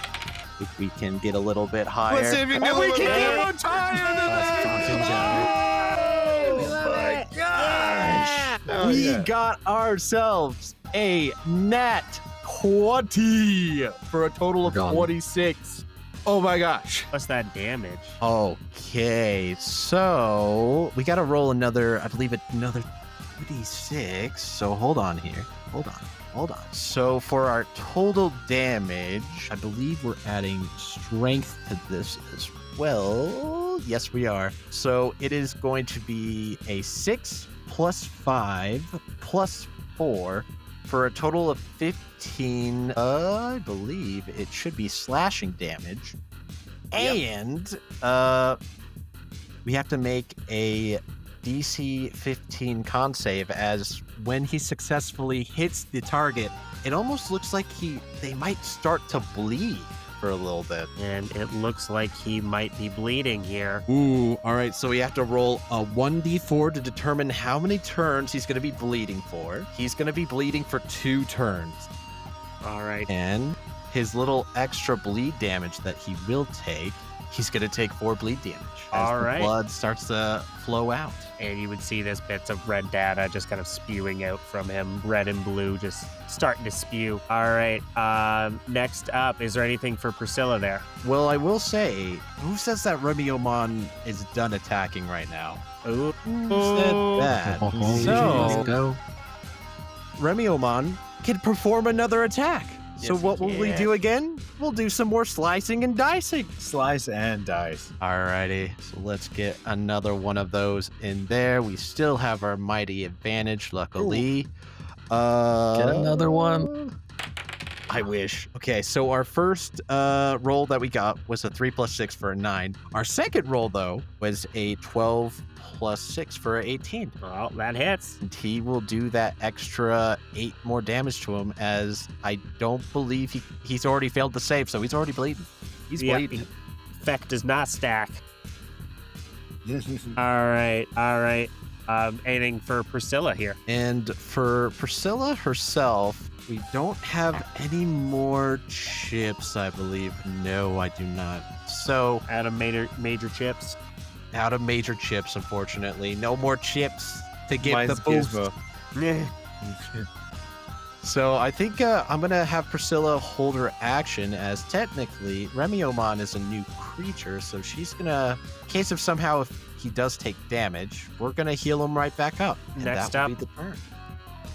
if we can get a little bit higher. Let's see if you can get a little bit higher. We got ourselves a nat 20 for a total of Gone. 26. Oh my gosh. What's that damage? Okay, so we got to roll another, I believe another 2d6. So hold on here. Hold on. So for our total damage, I believe we're adding strength to this as well. Yes, we are. So it is going to be a 6 plus 5 plus 4 for a total of 15. I believe it should be slashing damage. And we have to make a DC 15 con save, as when he successfully hits the target, it almost looks like they might start to bleed for a little bit. And it looks like he might be bleeding here. Ooh, all right, so we have to roll a 1d4 to determine how many turns he's going to be bleeding for. He's going to be bleeding for 2 turns. All right. And his little extra bleed damage that he will take, he's going to take 4 bleed damage as All the right. blood starts to flow out. And you would see this bits of red data just kind of spewing out from him. Red and blue just starting to spew. All right. Next up, is there anything for Priscilla there? Well, I will say, who says that Remeomon is done attacking right now? Ooh. Who said that? Let's So, go. Remeomon can perform another attack. So Yes, what he will we can. do again? We'll do some more slicing and dicing. Slice and dice. Alrighty, so let's get another one of those in there. We still have our mighty advantage, luckily. Get another one. I wish. Okay, so our first roll that we got was a 3 plus 6 for a 9. Our second roll, though, was a 12 plus 6 for a 18. Well, that hits. And he will do that extra 8 more damage to him, as I don't believe he's already failed to save, so he's already bleeding. He's Yep. bleeding. Effect does not stack. All right. Anything for Priscilla here? And for Priscilla herself, we don't have any more chips, I believe. No, I do not. So, Out of major chips. out of major chips, unfortunately. No more chips to get Mine's the boost. Gizmo. So I think I'm going to have Priscilla hold her action, as technically Remeomon is a new creature, so she's going to, in case of somehow if he does take damage, we're going to heal him right back up. And Next that will up. be the turn.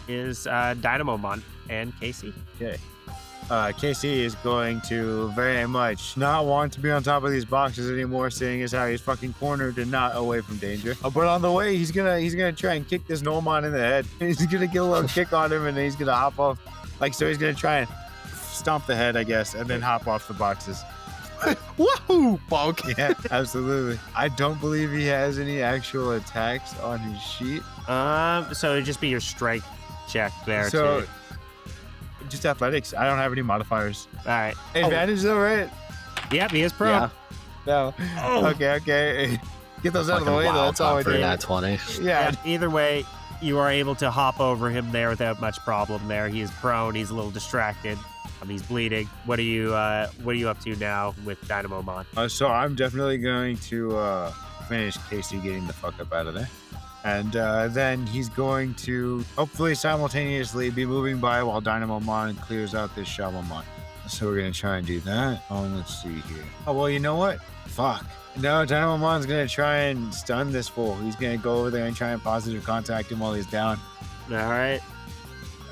Is Dynamomon and Casey. Casey is going to very much not want to be on top of these boxes anymore, seeing as how he's fucking cornered and not away from danger. But on the way, he's gonna try and kick this Gnollmon in the head. He's gonna get a little kick on him, and then he's gonna hop off. So he's gonna try and stomp the head, I guess, and then hop off the boxes. Woohoo! Bonk. Yeah, absolutely. I don't believe he has any actual attacks on his sheet. So it'd just be your strength check there. So, too. just athletics. I don't have any modifiers. All right. Advantage though, right? Yep, he is prone. Yeah. No. Oh. Okay. Get those out of the Fucking way, though. wild That's all I top for do. that 20. Yeah. Either way, you are able to hop over him there without much problem. There, he is prone. He's a little distracted. He's bleeding. What are you up to now with Dynamomon? So I'm definitely going to finish Casey getting the fuck up out of there. And then he's going to hopefully simultaneously be moving by while Dynamomon clears out this Shamomon. So we're going to try and do that. Let's see here. Oh, well, you know what? Fuck. No, Dynamomon's going to try and stun this fool. He's going to go over there and try and positive contact him while he's down. All right.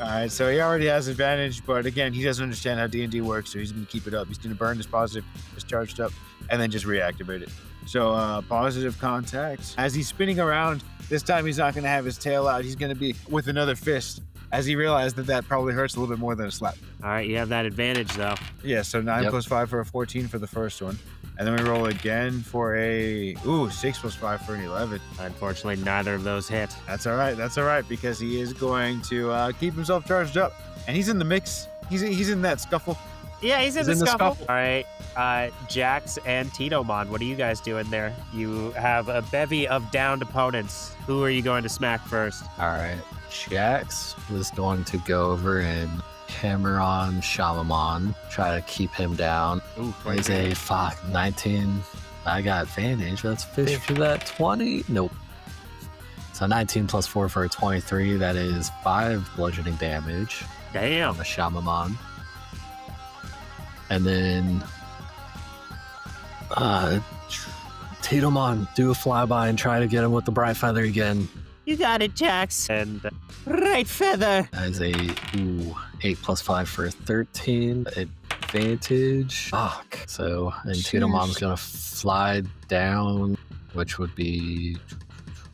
All right, so he already has advantage, but again, he doesn't understand how D&D works, so he's going to keep it up. He's going to burn his positive, his charged up, and then just reactivate it. So positive contact. As he's spinning around, this time he's not going to have his tail out. He's going to be with another fist, as he realized that probably hurts a little bit more than a slap. All right, you have that advantage, though. Yeah, so 9 Yep. plus 5 for a 14 for the first one. And then we roll again for a 6 plus 5 for an 11. Unfortunately, neither of those hit. That's all right, because he is going to keep himself charged up. And he's in the mix. He's in that scuffle. Yeah, he's in He's the in the scuffle. scuffle. All right, Jax and Titomon, what are you guys doing there? You have a bevy of downed opponents. Who are you going to smack first? All right. Jax was going to go over and hammer on Shamomon, try to keep him down. Ooh, He's a 19. I got advantage. That's 50 for that 20. Nope. So 19 plus 4 for a 23. That is 5 bludgeoning damage on Damn. the Shamomon. And then Titomon, do a flyby and try to get him with the Bright Feather again. You got it, Jax. And right feather. That is a 8 plus 5 for a 13. Advantage. Fuck. So, and Titomon's gonna fly down, which would be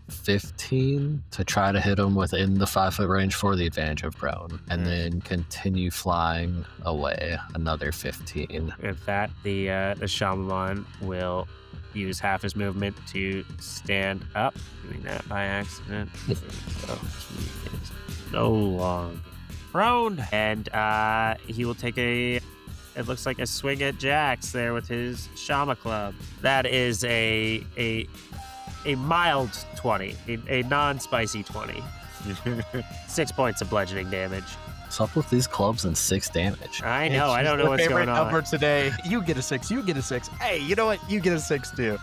15 to try to hit him within the 5-foot range for the advantage of prone, and then continue flying away another 15. With that, the Shamomon will use half his movement to stand up. Doing that by accident. So he is no longer prone. And he will take it looks like a swing at Jax there with his Shama Club. That is a mild 20, a non-spicy 20. 6 points of bludgeoning damage. What's up with these clubs and 6 damage? I know, I don't know what's favorite going on. number today. You get a 6. You get a 6. Hey, you know what? You get a 6 too.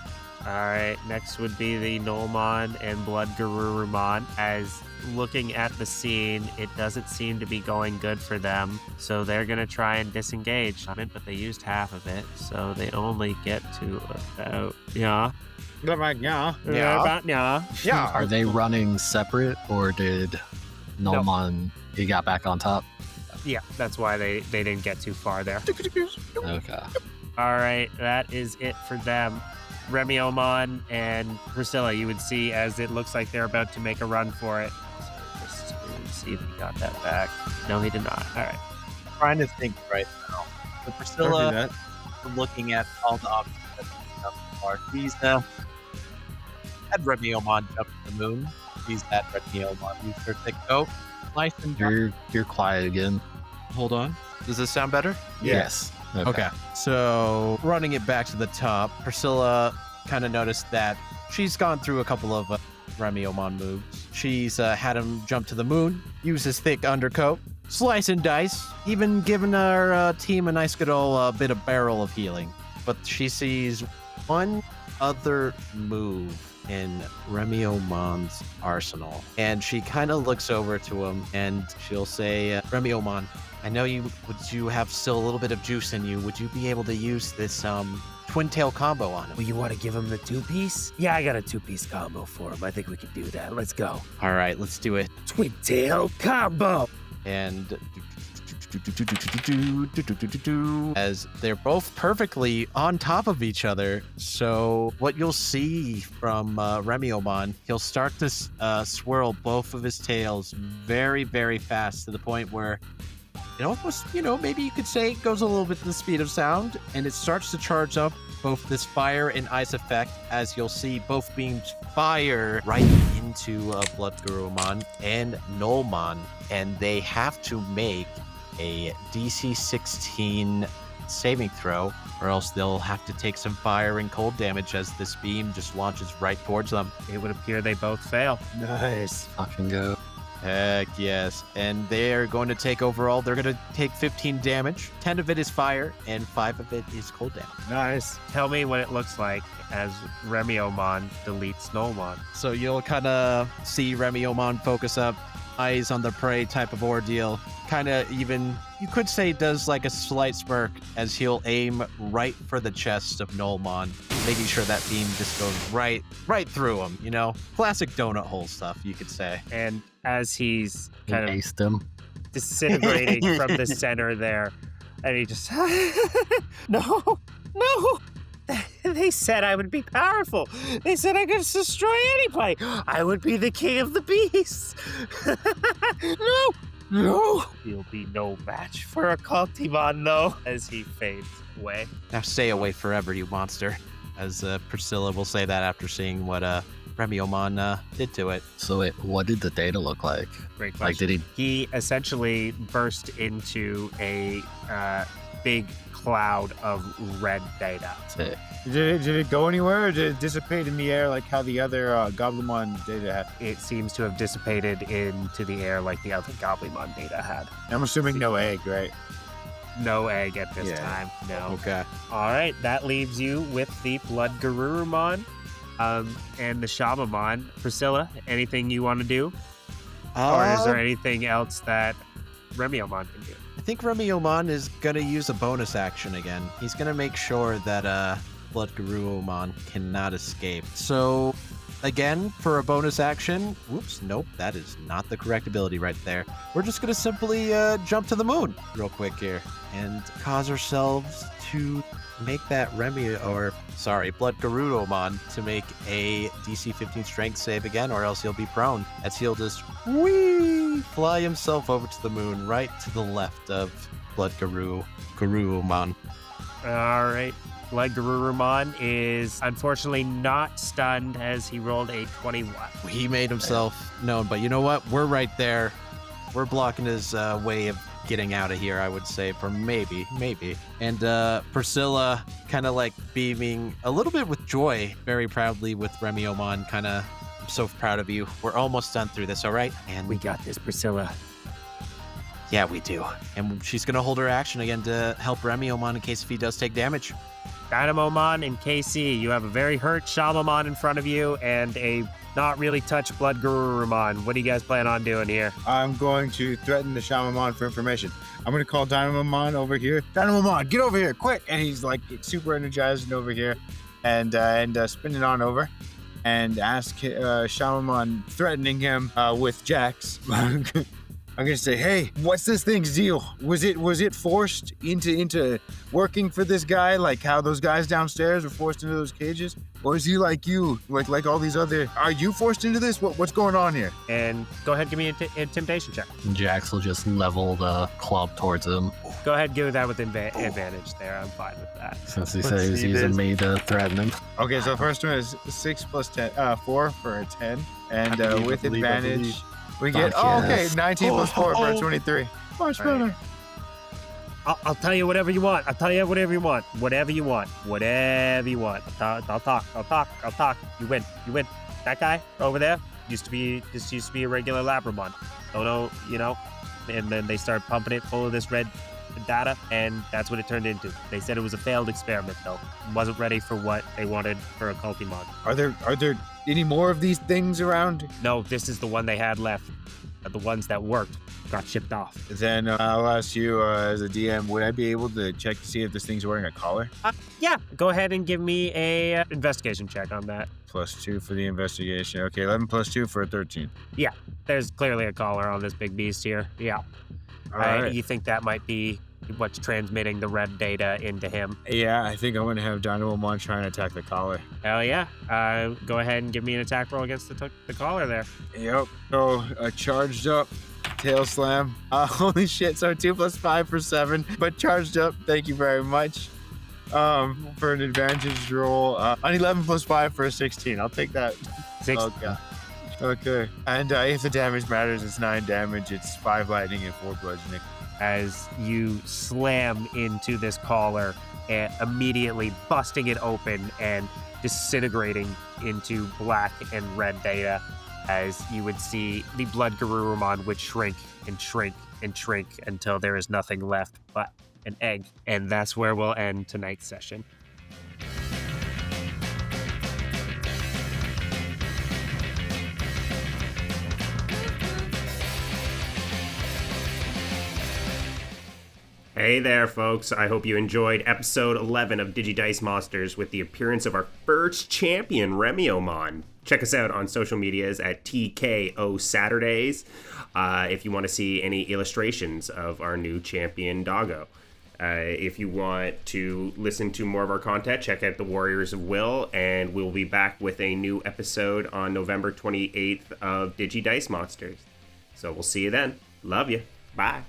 All right, next would be the Gnollmon and Blood Garurumon. As looking at the scene, it doesn't seem to be going good for them. So they're going to try and disengage. But they used half of it, so they only get to about, Yeah. yeah. Are they running separate, or did Gnollmon, he got back on top? Yeah, that's why they didn't get too far there. Okay. All right, that is it for them. Remeomon and Priscilla, you would see as it looks like they're about to make a run for it. So just to see if he got that back. No, he did not. All right. Trying to think right now. So Don't do Priscilla, that. looking at all the options that are, she's had Remeomon jump to the moon. She's had Remeomon use her thick coat. Nice and You're quiet again. Hold on. Does this sound better? Yes. Okay. So running it back to the top, Priscilla kind of noticed that she's gone through a couple of Remeomon moves. She's had him jump to the moon, use his thick undercoat, slice and dice, even giving our team a nice good old bit of barrel of healing. But she sees one other move in Remeomon's arsenal. And she kind of looks over to him and she'll say, Remeomon, I know you have still a little bit of juice in you. Would you be able to use this twin tail combo on him? Well, you want to give him the 2-piece? Yeah, I got a 2-piece combo for him. I think we can do that. Let's go. All right, let's do it. Twin tail combo. And as they're both perfectly on top of each other. So what you'll see from Remeomon, he'll start to swirl both of his tails very, very fast to the point where it almost, maybe you could say it goes a little bit to the speed of sound, and it starts to charge up both this fire and ice effect, as you'll see both beams fire right into Blood Gnollmon and Gnollmon, and they have to make a DC 16 saving throw, or else they'll have to take some fire and cold damage as this beam just launches right towards them. It would appear they both fail. Nice. Fucking go. Heck yes. And they're going to take overall, they're going to take 15 damage. 10 of it is fire, and 5 of it is cold damage. Nice. Tell me what it looks like as Remeomon deletes Gnollmon. So you'll kind of see Remeomon focus up, eyes on the prey type of ordeal. Kind of even, you could say, does like a slight smirk as he'll aim right for the chest of Gnollmon, making sure that beam just goes right through him, Classic donut hole stuff, you could say. And as he's kind of Aced him. disintegrating from the center there, and he just, no. They said I would be powerful. They said I could destroy anybody. I would be the king of the beasts. No. You'll be no match for a Cultimon, though, as he fades away. Now stay away forever, you monster. As Priscilla will say that after seeing what Remeomon did to it. So wait, what did the data look like? Great question. Like, did he? He essentially burst into a big cloud of red data. Did it go anywhere, or did it dissipate in the air like how the other Gnollmon data had? It seems to have dissipated into the air like the other Gnollmon data had. I'm assuming no egg, right? No egg at this Yeah. time, no. Okay. All right, that leaves you with the Blood Garurumon and the Shamamon. Priscilla, anything you want to do? Or is there anything else that Remeomon can do? I think Remeomon is going to use a bonus action again. He's going to make sure that Blood Garurumon cannot escape. So, again, for a bonus action, whoops, nope, that is not the correct ability right there. We're just going to simply jump to the moon real quick here and cause ourselves to make that Blood Garurumon to make a DC 15 strength save again, or else he'll be prone, as he'll just fly himself over to the moon right to the left of Blood Garurumon. All right. Blood Garurumon is unfortunately not stunned as he rolled a 21. He made himself known, but you know what? We're right there. We're blocking his way of getting out of here, I would say, for maybe. And Priscilla kind of like beaming a little bit with joy, very proudly with Remeomon, kind of, I'm so proud of you. We're almost done through this, all right? And We got this, Priscilla. yeah, we do. And she's going to hold her action again to help Remeomon in case if he does take damage. Dynamomon and KC, you have a very hurt Shamamon in front of you and a not really touched Blood Garurumon. What do you guys plan on doing here? I'm going to threaten the Shamamon for information. I'm going to call Dynamomon over here. Dynamomon, get over here, quick! And he's like super energized and over here and spinning on over and ask Shamamon, threatening him with Jax. I'm gonna say, hey, what's this thing's deal? Was it forced into working for this guy, like how those guys downstairs were forced into those cages? Or is he like you, like all these other? Are you forced into this? What's going on here? And go ahead and give me an intimidation check. Jax will just level the club towards him, Go ahead and give that with advantage there. I'm fine with that. since he Let's says he's see using this. me to threaten him. Okay, so the first one is 6 plus 10, 4 for a 10, and with advantage we get Fuck okay, yes. 19 plus 4 for a 23. Much All right. better. I'll tell you whatever you want. I'll tell you whatever you want. Whatever you want. Whatever you want. I'll talk. You win. That guy over there used to be a regular Labramon. Don't know, and then they started pumping it full of this red data, and that's what it turned into. They said it was a failed experiment, though. It wasn't ready for what they wanted for a Cultimon. Are there any more of these things around? No, this is the one they had left. The ones that worked got shipped off. Then I'll ask you as a DM, would I be able to check to see if this thing's wearing a collar? Yeah, go ahead and give me a investigation check on that. +2 for the investigation. Okay, 11 plus 2 for a 13. There's clearly a collar on this big beast here. Yeah. All right. You think that might be what's transmitting the red data into him? Yeah, I think I'm going to have Dynamomon try and attack the collar. Hell yeah. Go ahead and give me an attack roll against the collar there. Yep. So charged up Tail slam. Holy shit. So 2 plus 5 for 7, but charged up. Thank you very much. For an advantage roll. An 11 plus 5 for a 16. I'll take that. 6. Okay. And if the damage matters, it's 9 damage. It's 5 lightning and 4 bludgeoning. As you slam into this collar, and immediately busting it open and disintegrating into black and red data, as you would see the blood Garurumon would shrink and shrink and shrink until there is nothing left but an egg. And that's where we'll end tonight's session. Hey there, folks. I hope you enjoyed episode 11 of Digidice Monsters with the appearance of our first champion, Remeomon. Check us out on social medias at TKO Saturdays if you want to see any illustrations of our new champion, Doggo. If you want to listen to more of our content, check out the Warriors of Will, and we'll be back with a new episode on November 28th of Digidice Monsters. So we'll see you then. Love you. Bye.